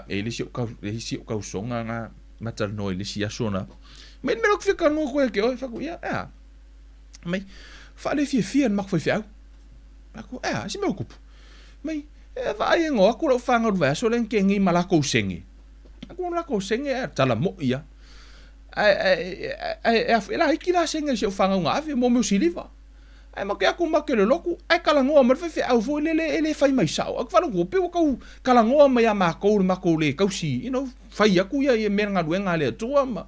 e le si o kau songa ngā, matar no ile si asona me lo que fica no koe ke oi fa ku ia mai fa le fie mak foi fiau aku si me okup mai va ai ngo aku lo fanga do vaso len ke ngi mala ko sengi aku la ko sengi tala mo ia ela ikila sengi se fanga nga ave mo me siliva ai ma ke aku ma ke le loku ai kala ngo ma fe au foi le fai mai sao aku fa no pe ko kala ngo ma ya ma ko le kausi you know Fai aku ia mera ngaluenga le tua ma.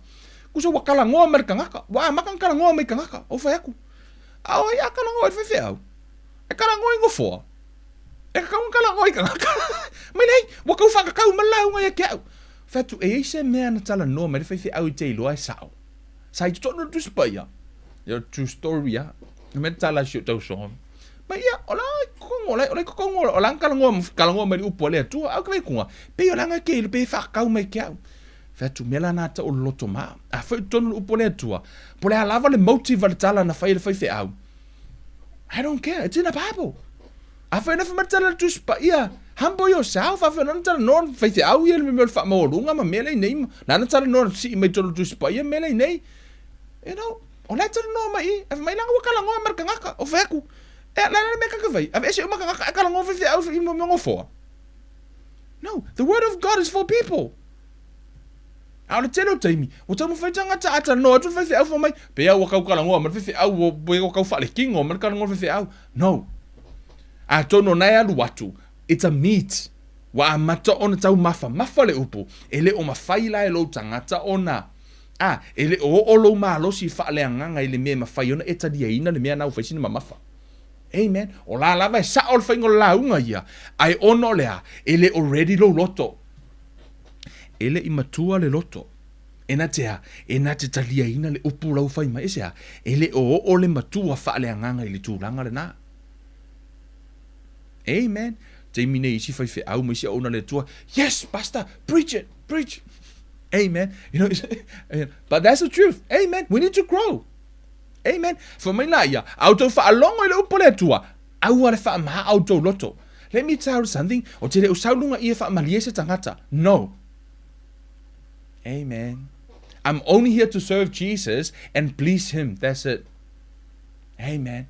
Kusa wakala ngoa mer kangaka. Wa makan kala ngoa mai kangaka. O fai aku. Au ia kala ngoa fe fe au. E kala ngoa ngo fo. E kala ngoa kangaka. Mai nei, wakau fa kau malau ngai ke au. Fatu e se mea na tala no mai fe fe au te lo ai sao. Sai tu no tu spaya. Your true story ya. Me tala shoot tau so. Mai ia ola kongo ola kala ngoa mai upo le tu au kai kunga. Pe ola ngai ke pe fa kau mai ke au. Fatu mela na ta o loto ma. A fa tonu upo le tua. Pole a lava le motive le tala na fai le fai fe au. I don't care. It's in the Bible. A fa na fa tala tu spaya. Humble yourself. A fa na tala non fai fe au ye me fa mo lunga ma mele nei. Na tala non si mai tonu tu spaya mele nei. You know, ola tala no mai. A mai langa wakala ngoa marka ngaka o fa aku. E la me ka vai. A ese umaka ngaka kala ngoa fe au i mo ngofo. No, the word of God is for people. Au le telo taimi. O tamu fai tanga ata no atu fai au mai. Pe au wakau kala ngoa mar fai au o boe wakau fa le kingo mar kala ngoa fai au. No. A tono nai alu watu. It's a meat. Wa amata ona tau mafa le upu. Ele o mafai la e lo tangata ona. Ele o lo malo si fa le nganga ile me mafai ona eta dia ina le me na ufai sini mafa. Amen. O la lava sa ol fai ngol launga ia. Ai ono lea. Ele already lo loto. Ele i matua le loto. Ena te talia ina le upu lau fai mai esea. Ele o le matua fa le nganga ile tūlanga le na. Amen. Te mine isi fai fe au mai si ona le tua. Yes, pastor, preach it, preach. Amen. You know, but that's the truth. Amen. We need to grow. Amen. For me la ia, auto fa alongo le upu le tua. Au ale fa ma auto loto. Let me tell you something. O te le usaulunga ia fa maliese tangata. No. Amen. I'm only here to serve Jesus and please him. That's it. Amen.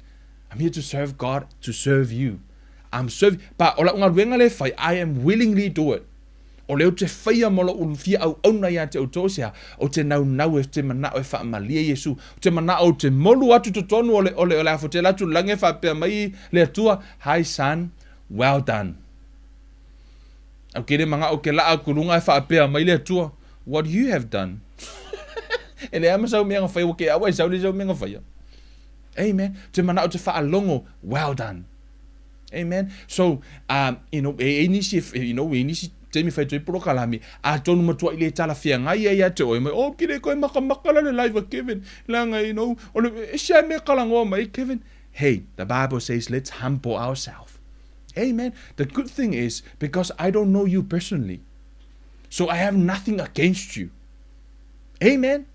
I'm here to serve God, to serve you. I'm serving. Pa ola unga wenga le fai, I am willingly do it. O leo te whaia mola unfia au auna ia te autosia, o te nau e te mana o e wha malia Yesu, o te mana o te molu atu to tonu ole afo te latu lange wha pia mai le atua, hi son, well done. Au kere manga o ke laa kurunga e wha pia mai le atua, what you have done. E le ama sau mea ngawhai wake awa e sau le sau mea ngawhai. Amen. Te mana o te wha alongo, well done. Amen. So, e nisi te mi fai tui puro kalami, a tonu matua ile tala fia ngai ia te oi mai, o kire koe makamaka le live Kevin, langa, o le sia me kalango mai, Kevin. Hey, the Bible says, let's humble ourselves. Amen. The good thing is, because I don't know you personally, so I have nothing against you. Amen.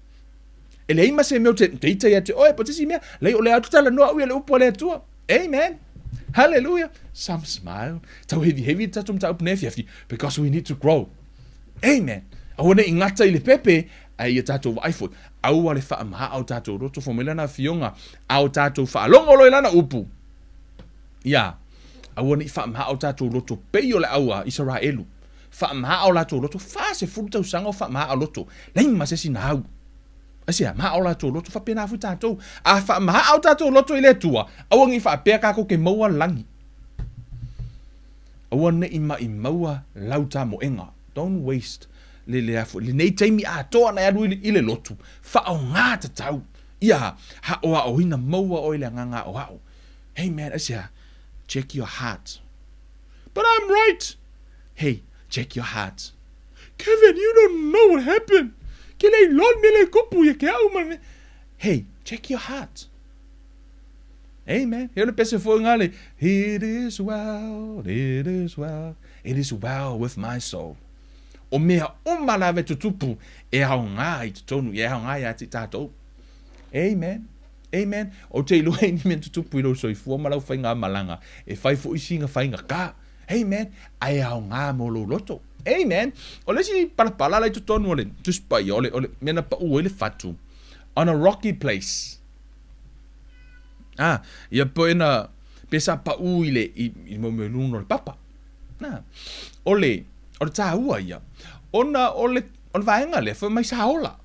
E lei ma se meu te ita ia te oi, pa te si mea, lei o le atu tala noa ui le upo le atua. Amen. Hallelujah. Some smile. Tau heavy tatum tau pnefiafi because we need to grow. Amen. Awana ingata ile pepe ai tatou iPhone. Au ale fa ma au tatou roto formula na fionga. Au tatou fa longo lo lana upu. Ya. Awana fa ma au tatou roto peyo le aua Israelu. Fa ma au la roto fa se futa usanga fa ma au roto. Lai ma se sinau. Asia ma au la loto fa pena fu tatou. A fa ma au tatou loto ile tua. Awangi fa pe ka ko ke maua langi. Awana i maua lauta mo enga. Don't waste le afu. Le nei taimi a toa na adu ile lotu. Fa o ngā tatau. Ia ha oa o ina maua o ile nganga o au. Hey man, asia, check your heart. But I'm right. Hey, check your heart. Kevin, you don't know what happened. Hey, check your heart. Amen. It is well, it is well, it is well with my soul. O mea malave tutupu e haunga I tonu e haunga ya ti tatou. Amen. Amen. O te ilo e ni men tutupu ilo so I fua malau whainga malanga e whai fu isinga whainga ka. Amen. Ai haunga mo lo loto. Amen. O lesi palapala lai tutonu ole. Tuspai ole mena pa uele fatu. On a rocky place. Ia po ena pesa pa uile I mo me luno le papa. Ole ta ua ia. Ona ole vaenga le fa mai sa ola.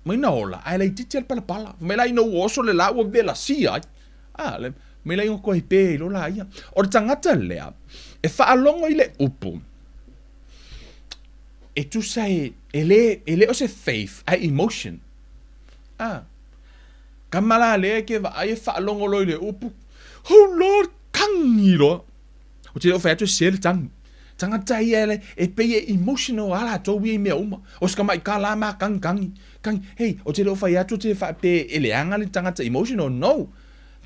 Mai na ola. Ai lai titi al palapala. Mai lai no oso le la ua vela sia. Le mai lai ngoko pe lo la ia. O tangata lea. E fa alongo ile upu. e tu sai ele o se faith ai emotion kamala le ke va ai fa longo lo le upu oh lord kangiro o te o fa tu sel tanga tai ele e pe emotional ala to wi me uma o ska mai kala ma kang hey o te o fa tu te fa pe ele anga le tanga emotional no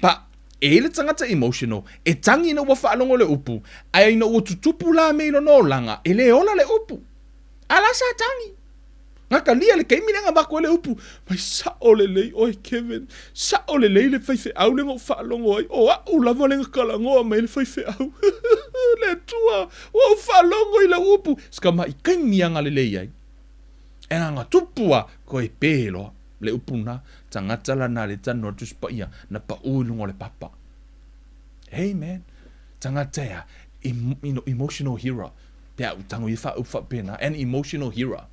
pa ele tanga emotional e tangi no wa fa longo le upu ai no o tutupu la me no langa ele ola le upu ala sa tangi ngaka lia le keimi nga bako le upu mai sa ole le oi Kevin sa ole le fai au le ngo fa longo ai o a u la vale ngaka ngo mai le fai au le tua o fa longo i le upu ska mai keimi nga le ai e nga tupua ko e pelo le upu na tangata la na le tano tu spa ia na pa u lungo le papa amen tangata ya emotional hero pea utango i fa ufa pena an emotional hero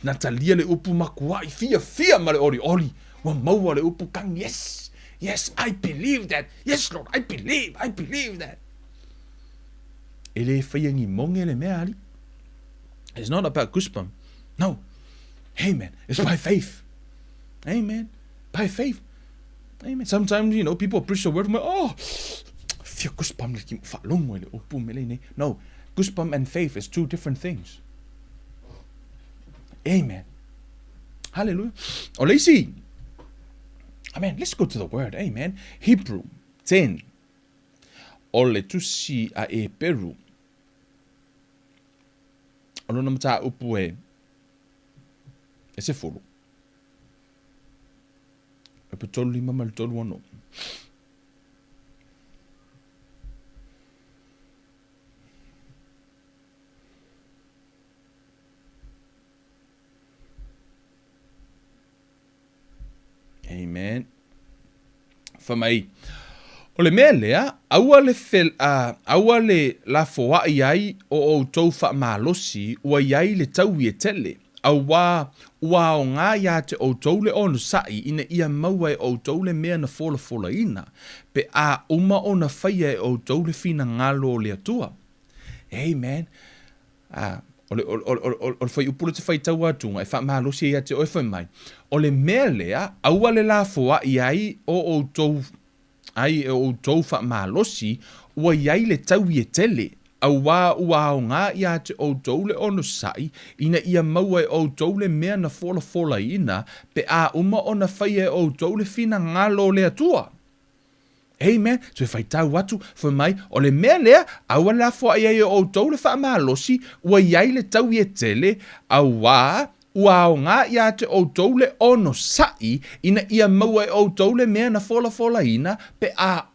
Natalia le upu makua i fia ma le oli wa maua le upu kang yes I believe that yes Lord I believe that ele fai ngi monge le mea ali it's not about goosebump no amen it's by faith amen by faith amen sometimes people preach the word fia goosebump le ki fa longo le upu mele ne no goosebump and faith is two different things. Amen. Hallelujah. Oh, let's see. Amen. Let's go to the word. Amen. Hebrew 10. Ole tu si a e peru. Ono nam ta upu e se fulu. E pe tolu lima mal tolu ono. Amen. Famai. O le mea lea, aua le la foa iai o tau wha malosi, ua iai le tau i e tele. Ua o ngā ia te o tau le onu sai, ina ia maua e o tau le mea na fola ina. Pe a uma o na whaia e o tau le fina ngalo o le atua. Amen. O le whai upule te whai tau atunga, e wha malosi ia te oe whai mai. O le mea lea, aua le la foa iai o tau ai o tau wha malosi, ua iai le tau i e tele, ua o ngā ia te o tau le ono sai, ina ia maua e o tau le mea na fola ina, pe a uma o na whaia e o tau le fina ngalo le atua. Amen. So e whai tau atu, whai mai, o le mea lea, aua la foa iai o tau le wha malosi, ua iai le tau i e tele, ua o ngā ia te o tau le ono sai, ina ia maua e o tau le mea na fola ina, pe a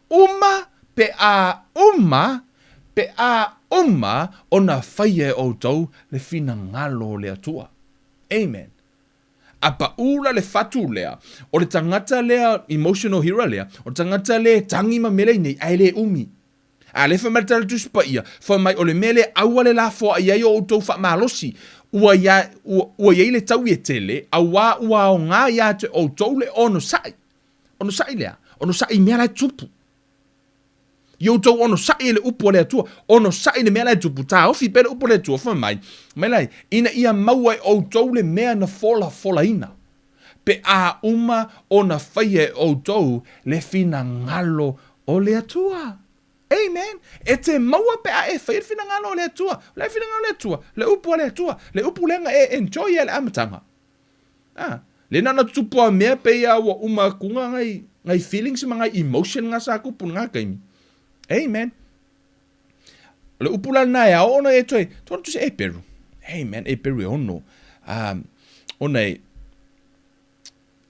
uma, o na whaia e o tau le fina ngalo le atua. Amen. A pa ula le fatu lea, o le tangata lea emotional hero lea, o le tangata lea tangi ma mele nei, ai le umi. A le whamatala tuspa ia, wha mai o le mele aua le la foa iai o tau wha malosi, ua iai le tau i e tele, ua o ngā ia te o tau le ono sai lea, ono sai mea lai tupu. Yo tau ono sai le upo le atua, ono sai le mea lai tupu, tā ofi pere upo le atua, wha mai lai, ina ia maua e o tau le mea na fola ina. Pe a uma o na whaia e o tau le fina ngalo o le atua. Amen. E te maua pe a e whaia fina ngalo o le atua, le fina ngalo le atua, le upo le atua, le upo lenga e enjoy e le amatanga. Le nana tupu a mea pe a wa uma kunga ngai feelings ma ngai emotion nga sa kupu nga kaimi. Amen. Le upu la na ya ono e toi, tonu tu se e peru. Amen, e peru e ono. Ona e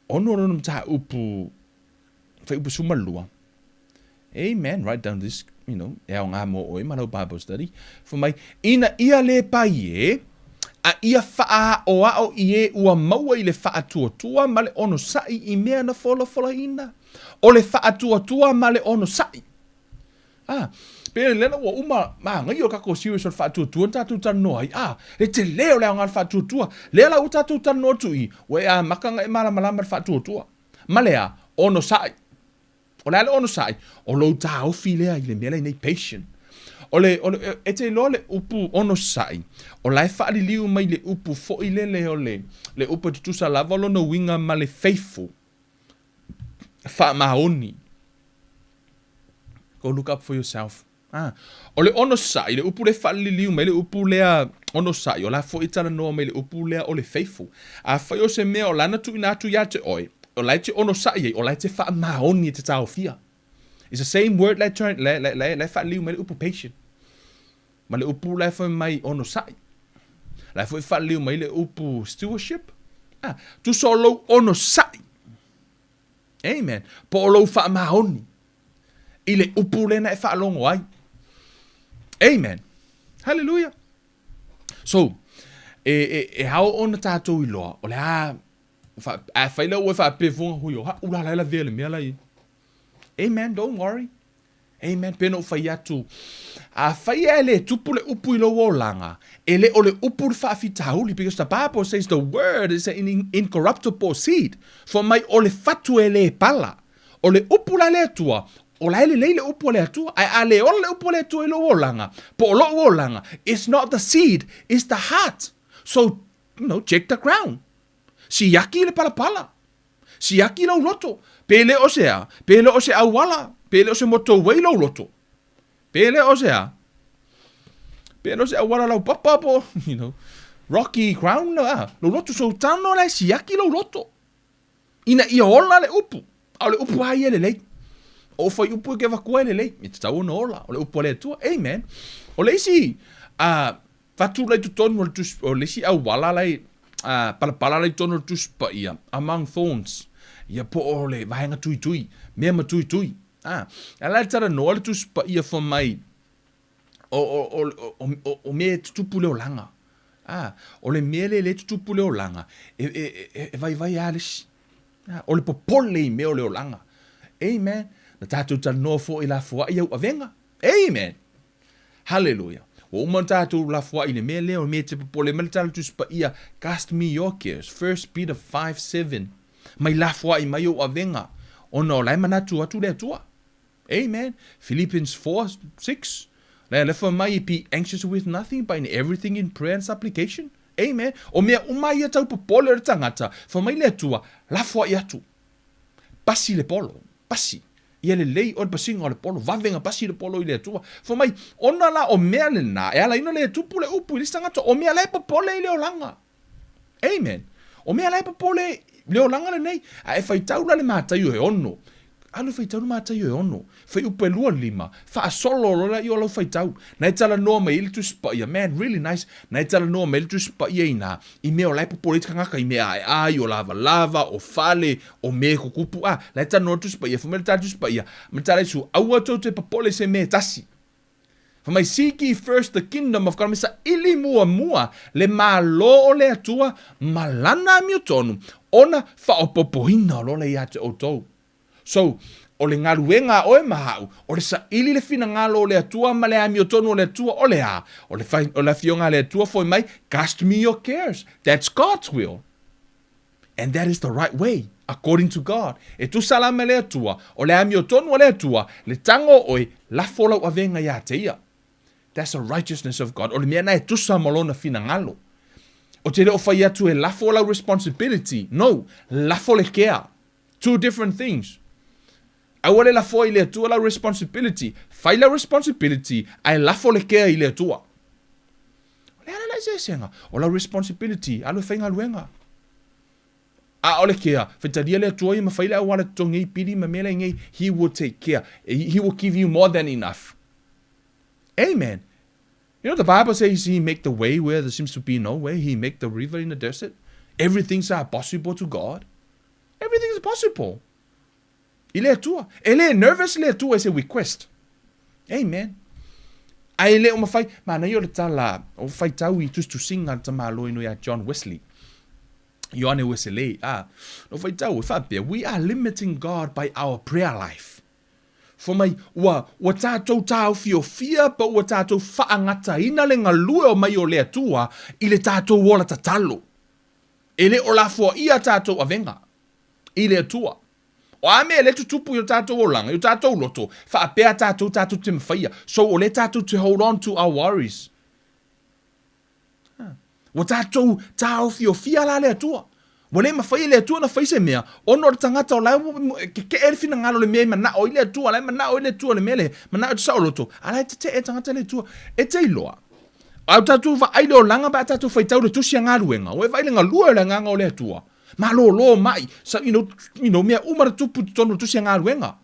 ono ronum ta upu whai upu sumalua. Amen, write down this, e au ngā mo oi, marau Bible study. For mai, ina ia le pai e, a ia faa o ao i e ua maua i le faa tua ma le ono sai i mea na fola ina. O le faa tua ma le ono sai. Pere lena ua uma, ngai o kako serious o le faa tua, tatu tano ai, le te leo leo ngā faa tua, lea la utatu tano tu i, we a makanga e malama le faa tua. Ma lea, ono sai. O le ono sai, o lo ta o filea i le mea nei patient. e te lo le upu ono sai. O lai whaari liu mai le upu fo i le le upu tutusa lava lo no winga ma le faithful. Wha maoni. Go look up for yourself. O le ono sai, le upu le whaari liu mai le upu lea ono sai. O la fo i tana noa mai le upu lea o le faithful. A whai o se mea o lana tu inatu ya te oi. O lai te ono sai, o lai te wha maoni te tau fia. It's the same word le whaari liu mai le upu patient. Ma le upu lai fo mai ono sai. Lai fo i whaari liu mai le upu stewardship. Tu so lo ono sai. Amen. Po o lo wha maoni. I le upu le na e wha longo ai. Amen. Hallelujah. So, hao ona tātou i loa. O le whaila ue wha pēwhunga hui o. Ula laila vele mea lai. Amen. Don't worry. Amen. Pēno whai atu. Whai le tupu le upu i lo o langa. Ele o le upu le whaafitauli. Because the Bible says the word is an incorruptible seed. For mai o le fatu le pala. O le upu la le tua. O la le upu le atua. Ai le o le upu le atua i lo o langa. Po o lo o langa. It's not the seed. It's the heart. So, check the ground. Si yaki le pala. Si yaki lo loto. Pele o sea. Pele o se awala. Pele o se moto wei lo loto. Pele o sea. Pele o se awala lau papapo. Rocky ground lo loto. So tano la si yaki lo loto. Ina ia ola le upu. Au le upu hai ele lei. O fai upu ke vakua ele lei. E te tau ona ola. O le upu le tua. Amen. O le isi. Fatu lai tu tonu. O le isi awala lai. Pala lai tonu tu spa ia. Among thorns. Ia po o le vahenga tui. Mea ma tui. Ala tara no le tu spa ia for mai. O me tutupu le o langa. O le mele le tutupu le o langa. E vai alis. O le popole i meo le o langa. Amen. Na tātou tala noa fo i la fua i au avenga. Amen. Hallelujah. O uman tātou la fua i le mea leo me te popole. Mele tala tu spa ia. Cast me your cares. 1 Peter 5:7. Mai la fua i mai au avenga. O no lai manatu atu le atua. Amen. Philippians 4:6. Le for mai be anxious with nothing, but in everything in prayer and supplication. Amen. O mea umai atau popole re tangata. For mai le atua, la fua i atu. Pasi le polo. Pasi. Ia le lei o le pasinga o le polo. Vavenga pasi le polo i le atua. For mai, ona la o mea le na. E ala ina le tupu le upu i le tangata. O mea lai popole i le o langa. Amen. O mea lai popole le o langa le nei. A e fai taula le mātai o e ono. Alu fai tau mata yo ono. Fai upe lua lima. Fa solo lola yo lo fai tau. Na tala no me il tu spa ya man really nice. Na tala no me il tu spa ya ina. I me o lai po politika ngaka i me ai o lava o fale o me ko kupu na tala no tu spa ya fo me tala tu spa ya. Me tala su aua to te popole se me tasi. For my seek ye first the kingdom of God. Misa ili mua le malo o le atua malana mi tonu. Ona fa o popoina lo le ya te otou. So, o le ngaruenga o e mahau, o le sa ili le fina ngalo o le atua, ma le ami o tonu o le atua, o le a. O le fionga le atua foi mai, cast me your cares. That's God's will. And that is the right way, according to God. E tu salame le atua, o le ami o tonu o le atua, le tango oi, la fola o avenga ya te ia. That's the righteousness of God. O le mea na e tu sa malona fina ngalo. O te le o fai atu e la fola responsibility. No, la fola care. Two different things. Awale la fo ile tua la responsibility. Fai la responsibility ai la fo le kea ile tua. Le ala la senga. O la responsibility alu fainga luenga. A ole kea. Fetadia le tua i ma fai la wala tongi pidi ma mele ngai. He will take care. He will give you more than enough. Amen. You know the Bible says he make the way where there seems to be no way. He make the river in the desert. Everything's possible to God. Everything is possible. Ele atua. Ele nervous le atua ese request. Amen. Ai le o mafai, mana yo le tala, o fai tau I tu singa ta malo ino ya John Wesley. Yohane Wesley. No fai tau, we are limiting God by our prayer life. For mai, wa tātou tau fia, but wa tātou whaangata ina le ngalue o mai o le atua, I le tātou wola tatalo. Ele o la fua ia tātou avenga. I le atua. O ame le tutupu yo tātou o langa, yo tātou loto, whaapea tātou te mwhaia. So o le tātou te hold on to our worries. Wa tātou tāofi o fia la le atua. Wa le mawhai le atua na whaise mea, ono le tangata o lai, ke elfina ngalo le mea mana o ile atua, lai mana o ile atua le mele, mana o te sao loto. Alai te e tangata le atua, e te iloa. Au tātou wa aile o langa ba tātou whaitau le tusia ngā ruenga, o e waile ngā lua le nganga o le atua. Ma lo mai, so you know mea umara tupu tono tusia ngā ruenga.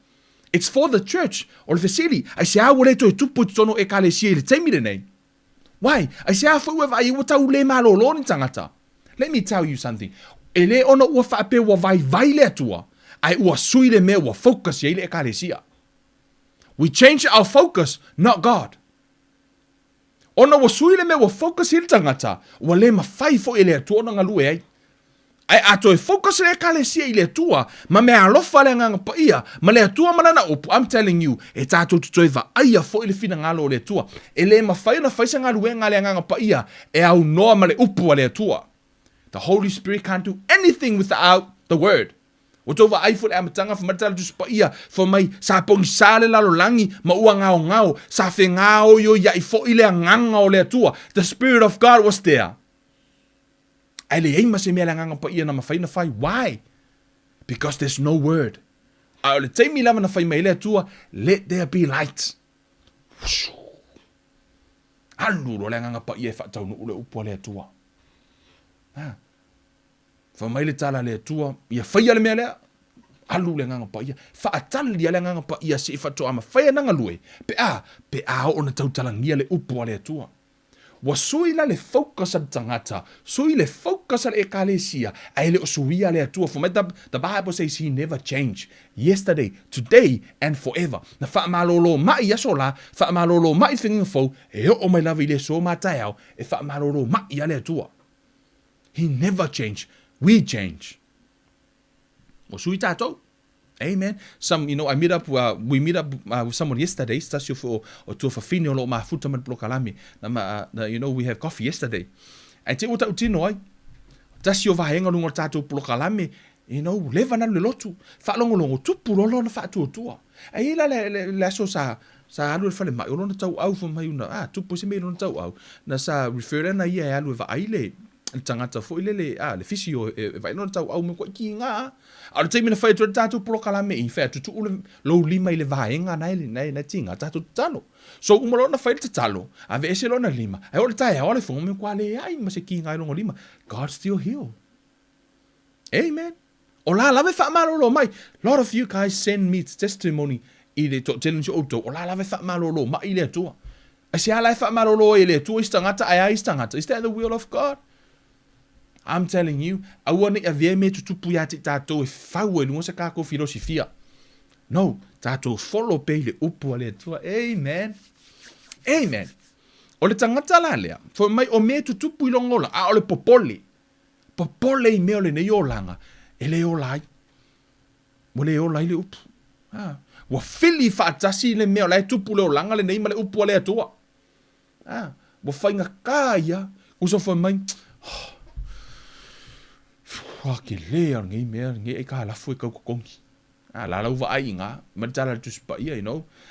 It's for the church, o le fesili, ai se au le to tupu tono e kale si le teimire nei. Why? I say afu we vai wa tau le malo lo ni tangata. Let me tell you something. Ele ono ua whaape wa vai le atua. Ai ua sui le mea ua focus ye le ekalesia. We change our focus, not God. Ono ua sui le mea ua focus ye le tangata. Ua le mawhai fo ele atua ona ngalue ai. Ai ato e focus le ekalesia i le atua. Ma mea alofa le nganga pa ia. Ma le atua manana upu. I'm telling you. E tātou tutoe va aia fo ile fina ngalo le atua. E le mawhai na whaisa ngalue ngale nganga pa ia. E au noa ma le upu a le atua. The Holy Spirit can't do anything without the Word. O tau va ai fo le amatanga fa matala tu pa ia. Fo mai sa pongi sa le lalo langi. Ma ua ngao. Sa fe ngao yo ia i fo ile nganga o le atua. The Spirit of God was there. Ai le ei mase mea nganga pa ia na mawhai na whai. Why? Because there's no word. Ai le teimi lava na whai mai le atua, let there be light. Aluro le nganga pa ia e whaatau no ule upua le atua. Wha mai le tala le atua, ia whai ale mea lea, alu le nganga pa ia. Whaatali le nganga pa ia si i whato ama whai nanga lue. Pe a o na tautalangia le upua le atua. Wa sui la le focus al tangata, sui le focus al ekalesia, ai le osuia le atua. For the Bible says he never changed. Yesterday, today, and forever. Na wha malolo mai aso la, wha malolo mai whinga fau, e o mai lavi le so matai au, e wha malolo mai a le atua. He never changed. We change. Wa sui tātou. Amen. Some, I we meet up with someone yesterday. Stasio for or to for fini o lo ma futa man blokalami. Na we have coffee yesterday. And te uta utino ai. Stasio va henga lungo tato blokalami. Leva na le lotu. Fa longo tupu lo na fa tu tua. Ai la so sa alu fa le mai o na tau au fa mai una. Tupu se me lo na tau au. Na sa refer na ia alu va aile. Tangata fo ile le fisio vai no tau au me ko ki nga a te mina fai tu tatu prokala me in fa tu lo lima ile vai nga na tinga tatu talo so umalo na fai talo ave ese lo na lima e o tai o le fo me kwa le ai ma se ki nga lo lima God still heal. Amen. O la lave fa malo lo mai. Lot of you guys send me testimony ile to challenge auto o la lave fa malo lo mai ile tu a se ala fa malo lo ile tu istangata ai istangata. Is that the will of God? I'm telling you, I want to avea me tutupu ya te tātou e whau e lunga sa kako filosofia. No, tātou follow pe le upu ale atua. Amen. Amen. O le tangata la lea, for mai o me tutupu i longola, a o le popole. Popole i mea o le nei o langa, e le o lai. Mo le o lai le upu. Wa fili whaatasi le mea o lai tupu le o langa le nei ma le upu ale atua. Wa whainga kāia, uso for mai, ke lea ngai mea ngai e ka lafu e kau kokongi. La lau va ai nga, ma tala tu spa ia,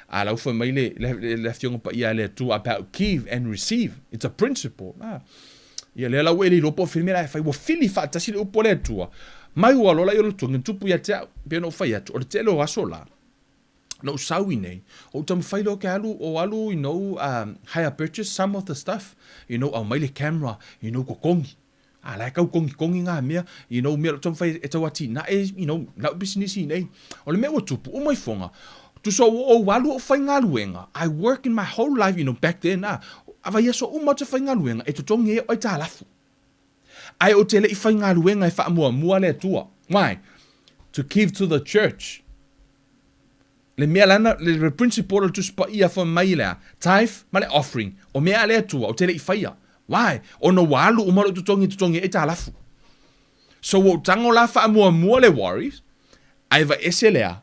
A lau fa mai le fionga pa ia le tu about give and receive. It's a principle. Ia le lau e li lopo filmera e fai wa fili fa tasi le upo le tua. Mai ua lola i lo tu ngentupu ia te au, pe no fai atu, o le te lo aso la. No sawi nei. O tam fai lo ke alu, hire purchase some of the stuff. Au mai le camera, kokongi. Lai kau kongi ngā mea, mea tom fai e tau ati, na lau business i nei. O le mea wa tupu, o mai fonga. Tu so o walu o fai ngā luenga. I work in my whole life, back then, awa ia so umau te fai ngā luenga, e tutongi e oi tā lafu. Ai o te le i fai ngā luenga e wha mua le tua. Why? To give to the church. Le mea lana, le principle tu spa ia fa mai lea, tithe, ma le offering, o mea le tua, o te le i fai ia. Why? Ono walu umaro tutongi e ta lafu. So wo tango la fa mua le worries. Ai va ese lea.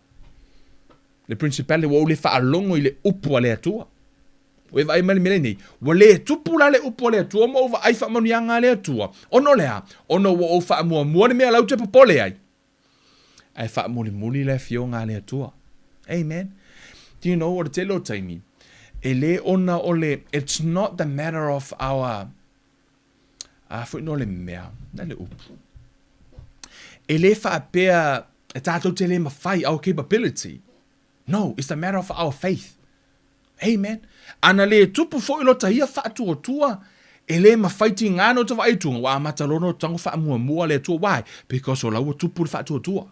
Le principale wo le fa longo i le upu le atua. We vai mali nei. Wo le tupu la le upu le atua mo va ai fa manu yanga le atua. Ono lea. Ono wo fa mua le mea lau te popole ai. Ai whaamuli le fio ngā le atua. Amen. Do you know what te lo taimi? E le ona o le, it's not the matter of our, fwoi no le mea, na le upu. E le whaapea, e tātou te le mawhai, our capability. No, it's the matter of our faith. Amen. Ana le tupu fo ilo tahia whaatua tua, e le mawhaiti ngāno ta waitunga, wa matalono tango whaamua mua le tua. Why? Because o lau tupu le whaatua tua.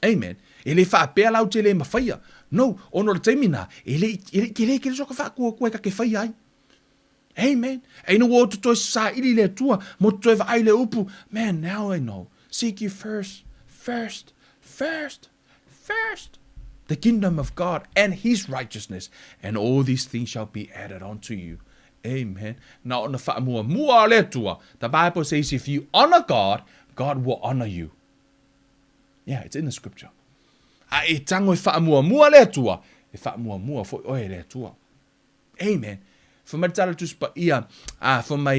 Amen. E le whaapea lau te le mawhaia. No, ono le taimina, e le soka whaakua koe ka ke whai ai. Amen. E no o tutoi sa ili le tua, mo tutoi wa ai le upu. Man, now I know. Seek you first. The kingdom of God and his righteousness, and all these things shall be added unto you. Amen. Now on the mua le tua, the Bible says if you honor God, God will honor you. Yeah, it's in the scripture. E tango e mua le tua, e mua fo oe le tua. Amen. For my tus pa ia, for my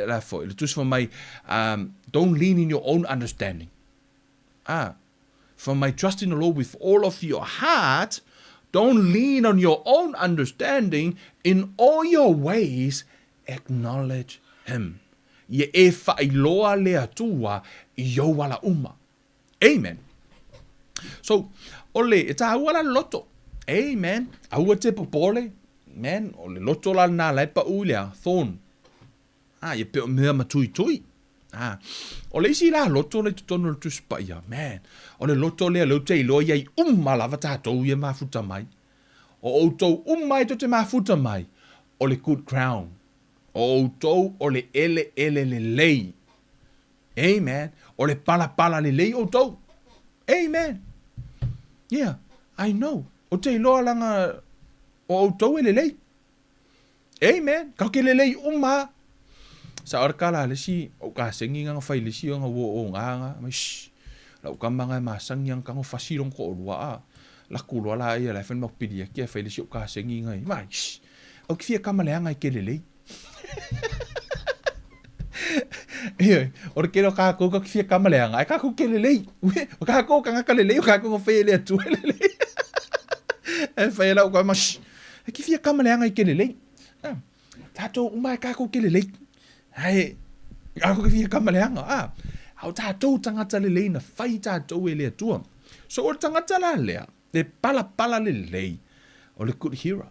la fo, tus for my don't lean in your own understanding. For my trust in the Lord with all of your heart, don't lean on your own understanding. In all your ways, acknowledge him. Ye e whailoa lea tua I yo wala uma. Amen. So, ole, e tā wala loto. Amen. Aua te popole. Man, ole loto la nā leipa ulea, thorn. Ye pe o mea matui. Ole isi la loto le tutono le tuspa ia. Man, ole loto lea lo te iloa iai lava tātou ia mafuta mai. O outou umai to te mafuta mai. Ole good crown. O outou ole ele le lei. Amen. Ole pala le lei outou. Amen. Yeah, I know. O te iloa langa o outou ele lei. Amen. Ka ke le lei uma. Sa orkala le si o ka sengi nga fai le si nga wo o nga mai shh. La o ka manga masang yang ka ngo fasirong ko olwa. La kulo la ia la fen mo pidi ki fai le si o ka sengi nga mai shh. O ki fia kamale nga ke le lei. Ora kero ka ko ki fia kamale nga ka ko ke le lei. O ka ko ka nga le lei o ka ko fai le tu le lei. E fai la o ka mas. Ki fia kamale nga ke le lei. Tato umai ka ko ke le lei. Ai, ako ki fia kamaleanga. Au tātou tangata le lei na whai tātou e lea tua. So o tangata la lea, le pala le lei, o le good hearer.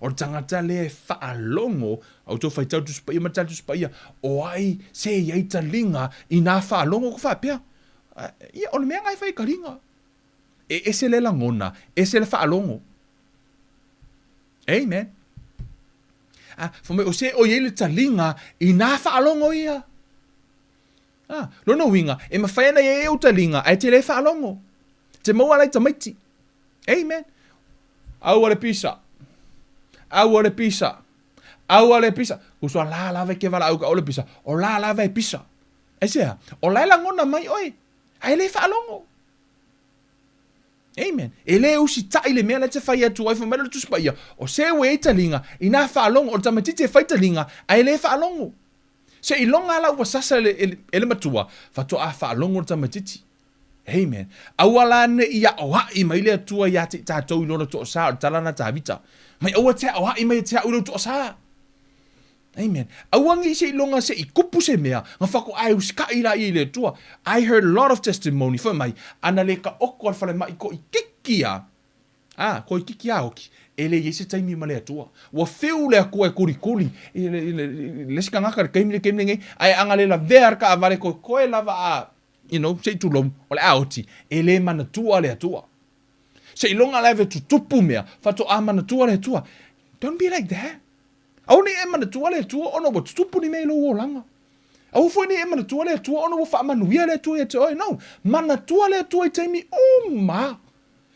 O tangata le whaalongo, au tō whai tautu spaia, ma tautu spaia, o ai se iei ta linga I nā whaalongo ko whapea. Ia, o le mea ngai whai ka ringa. E se le langona, e se le whaalongo. Amen. For me o se o yele talinga I nā whaalongo ia. Lona winga, e mawhaina e o talinga, ai te le whaalongo. Te maua lai tamaiti. Amen. Aua le pisa. Kusua la lava ke wala auka o le pisa. O la lava e pisa. E sea, o lai langona mai oi. Ai le whaalongo. Amen. E le usi tai le mea le te whai atu ai whamera le tuspaia. O se ue e talinga, I nā whaalongo, o tamatiti e whai talinga, ai le whaalongo. Se I longa ala ua sasa ele matua, whatoa whaalongo o tamatiti. Amen. Aua la ne I a oha I mai le atua I a te tātou I lona to o sa, o talana tā vita. Mai aua te oha I mai te a ulo to o sa. Amen. Awangi se I longa se I kupu se mea, nga whako ai uska I la I le tua. I heard a lot of testimony for mai, ana le ka oko al whale mai ko I kikia. Ko I kikia oki. E le yese taimi ma le atua. Wa whiu le akua e kuri. Le sika ngaka le keimile ngai. Ai anga le la vea ka avare ko koe lava a, se I tulom, o le aoti. E le mana tua le atua. Se I longa leve tutupu mea, whato a mana tua le atua. Don't be like that. Au ni e mana tua le tua ono wa tutupu ni me lo o langa. Au fo ni e mana tua le tua ono wa whaamanuia le tua e te oi. No, mana tua le tua I taimi uma.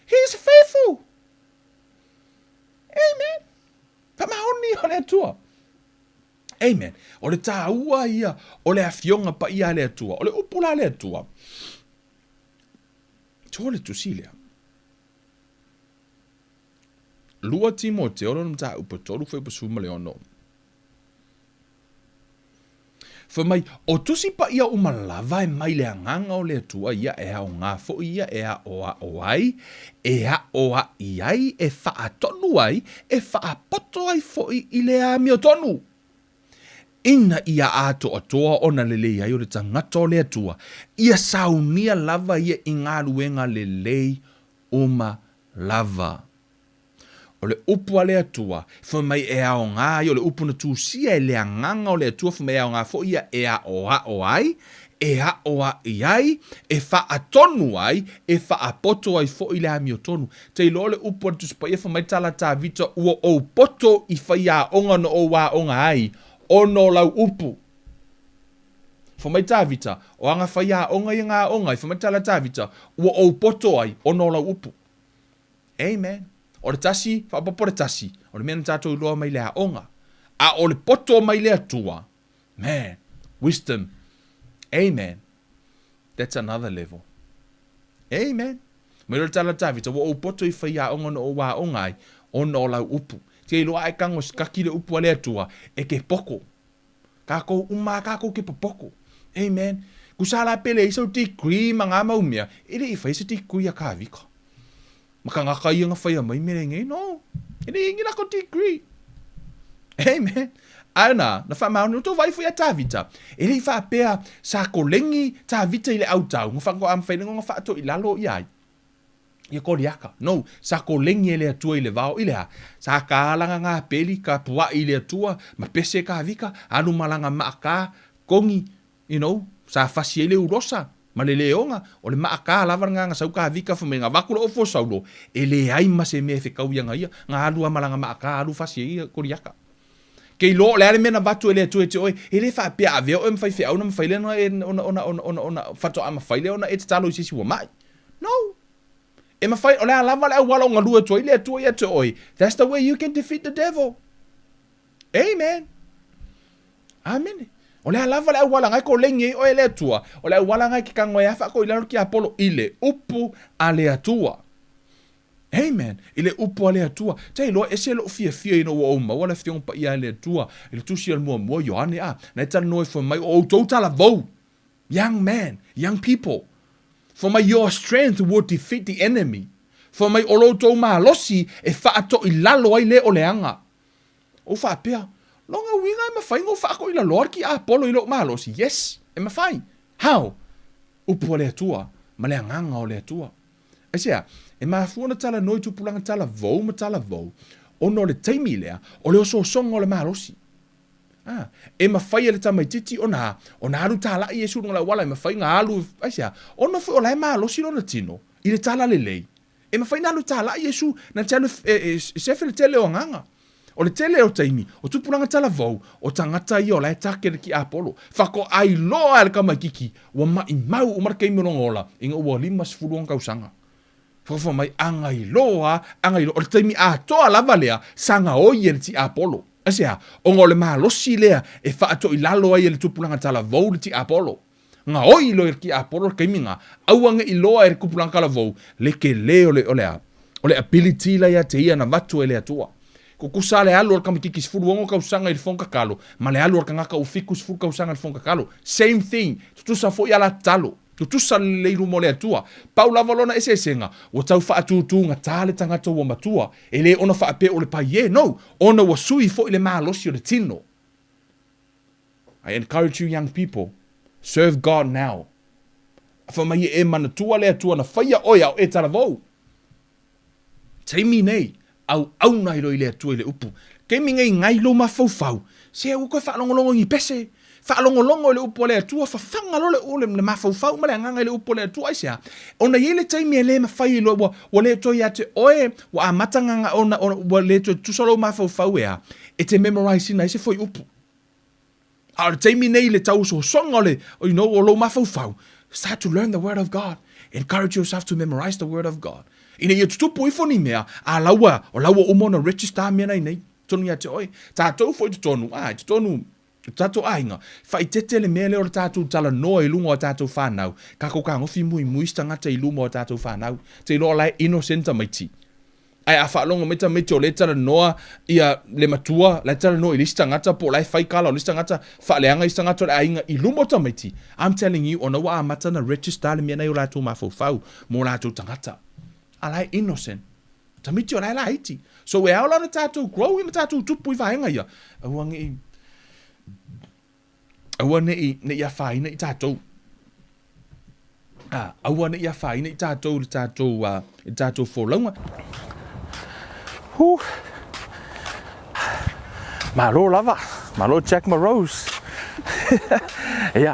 He is faithful. Amen. Whamahoni o le tua. Amen. O le tā ua ia, o le awhionga pa ia le tua, o le upula le tua. Tō le tusilea. Lua Timoteo no mta upa tolu foi pasuma le ono. Fa mai, o tusi pa ia o malava e mai le anganga o le atua ia e hao ngā fo ia e a oa oai, e a oa iai, e wha tonu ai, e wha poto ai fo i le a mio tonu. Ina ia ato atoa ona lelei ai o le tangata o le atua, ia saunia lava ia i ngā ruenga lelei uma lava. O le upu a le atua, fa mai e ao ngā i o le upu na tūsia e le anganga o le atua, fa mai e ao ngā fo ia e a oa oai, e a oa iai, e wha atonu ai, e wha apoto ai fo i le ami o tonu. Te ilo le upu a tuspa ia fa mai tala tā vita ua o poto i whai a onga no o wā onga ai, ono lau upu. Fa mai tā vita, o anga whai a onga i ngā onga, fa mai tala tā vita, ua o poto ai, ono lau upu. Amen. O le tasi, whapapo le tasi. O le mena tātou loa mai lea onga. A o le poto mai lea tua. Man, wisdom. Amen. That's another level. Amen. Mai lo tala tawita, wa o poto I whai a onga no o wā onga ai, o no lau upu. Te loa ai kango skaki le upu a lea tua, e ke poko. Kako kako ke poko. Amen. Kusala pele isau degree manga maumia, ele I whai sa degree a ka vika. Maka ngaka ia nga whaia mai merenge, no. Ine ingi nako degree. Amen. Ana, na wha maunu tō vai whaia tāvita. Ele I whaapea sa ko lengi tāvita I le au tau. Nga whanko am whainengo nga whaato I lalo I ai. Ia kori aka. No, sa ko lengi ele atua I le vao I le ha. Sa ka alanga ngā peli ka pua I le atua. Ma pese ka vika. Anu malanga maaka. Kongi, sa whasi ele urosa. Ma le leonga, o le maaka lava nga sau ka vika fa menga vakula o fo saulo. Ele ai ma se me fe kau ia nga ia, nga alu malanga maaka alu fasi ia koriaka. Kei lo le mena vatu ele tu te oi, ele fa pe ave o mfai fe ona mfai le ona fato ama fai le ona et talo I sisi wa mai. No. E ma fai ole lava le wala nga lu tu ile tu ia te oi. That's the way you can defeat the devil. Amen. Amen. O le lava le wala ngai ko lengi o ele tua. O le wala ngai ki kango ia fa ko ilaro ki Apollo ile upu ale atua. Amen. Ile upu ale atua. Te lo ese lo fia ino o ma wala fiong pa ia ale atua. Ile tusi al mo Yohane a. Na tan noi for my o total vo. Young man, young people. For my your strength would defeat the enemy. For my olo to ma losi e fa ato ilalo ai le o leanga. O fa pea. Longa winga e mawhai ngō whaako I la loar ki a Apollo I lo mahalosi. Yes, e mawhai. How? Upu o le atua, ma le anganga o le atua. E sea, e mafuana tala noi tupulanga tala vou ma tala vou, ono le taimi lea, o le oso songa o le mahalosi. E mawhai e le tamaititi o na alu tala I esu nunga la wala, e mawhai ngā alu, e sea, ono fui o lai mahalosi lo na tino, I le tala le lei. E mawhai ngā alu tala I esu, na tala sefe le tele o nganga. O le tele o taimi, o tupuranga tala vau, o tangata I o lai takere ki Apollo. Whako ai loa ele kamakiki, wa mai mau o markei mirongola, inga ua lima sifuluang kausanga. Whako mai angai loa, o le taimi a toa lava lea, sanga oi ele ti Apollo. Asea, o ngole maa losi lea, e whaato I lalo ai ele tupuranga tala vau le ti Apollo. Nga oi lo ele ki Apollo keiminga, auanga I loa ele kupuranga tala vau, leke le o le ability la ia te ia na vatu ele atua. Ko kusale alu al kamitiki sifuru wongo kausanga I fonka kalo. Ma le alu al kangaka ufiku sifuru kausanga I fonka kalo. Same thing. Tutusa fo ala talo. Tutusa leiru mo le atua. Paula valona ese senga. O tau wha atutu nga tale tangata wa matua. Ele ona wha ape o le pai ye. No. Ona wa sui fo ile maa losi o le tino. I encourage you young people. Serve God now. Fa mai e manatua le atua na whaia oia o e taravou. Taimi nei. Au nai roi le atua le upu. Kei mingai ngai lo ma fau. Se au koe whaalongolongo I pese. Whaalongolongo le upu le atua. Whawhanga lo le ule le ma fau. Ma le anganga le upu le atua isea. Ona ye le taimi e le ma whai lo wa le atua ia te oe. Wa a matanganga ona wa le atua tusalo ma fau ea. E te memorize ina ise foi upu. A le taimi nei le tau so songa le. O lo ma fau. Start to learn the word of God. Encourage yourself to memorize the word of God. Ina ia tutupu ifoni mea, a laua umona register mea nei, tonu ia te oi. Tātou foi te tonu, tātou ainga. Whai tete le mea leo tātou tala noa I lunga o tātou whanau. Kako ka ngofi mui muistangata I lunga o tātou whanau. Te loa lai innocenta maiti. ai a whaalonga meta o le tala noa ia le matua, le tala noa i lista ngata po lai whai kala o lista ngata whaaleanga i lista ngata le ainga i lumo tamaiti. I'm telling you, ona wa amata na register le miana i o lātou mawhau mo lātou tangata. Alai innocent. Tamiti o lai la iti. So we au lana tātou grow i na tātou tupu i whaenga ia. Aua ne ia whaina i tātou. Aua ne ia whaina i tātou wholaunga. Malo lava, malo Jack Morose. Ia,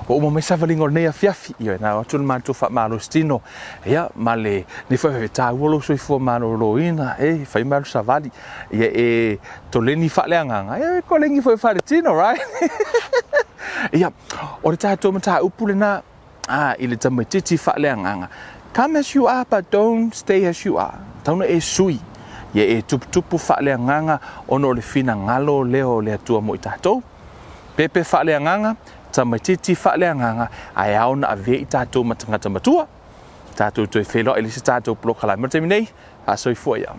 o mo me savalingo nei a fiafi ia na atu ma tu fa malo stino. Ia, male ni fa ta wolo so fo malo loina, fai malo savali. Ia to leni fa leanga. Ko lengi fo fa stino, right? Ia, o le tātou mata upule na ile tamaititi fa leanga. Come as you are, but don't stay as you are. Tauna sui. Ia tupu fa leanga ono le fina ngalo leo le atua mo i tātou. Pepe fa leanga, tamaititi fa leanga, ai au na ave i tātou matangata matua. Tātou toi whelo, elisi tātou plo kalai. Mata minei, a soi fua ia.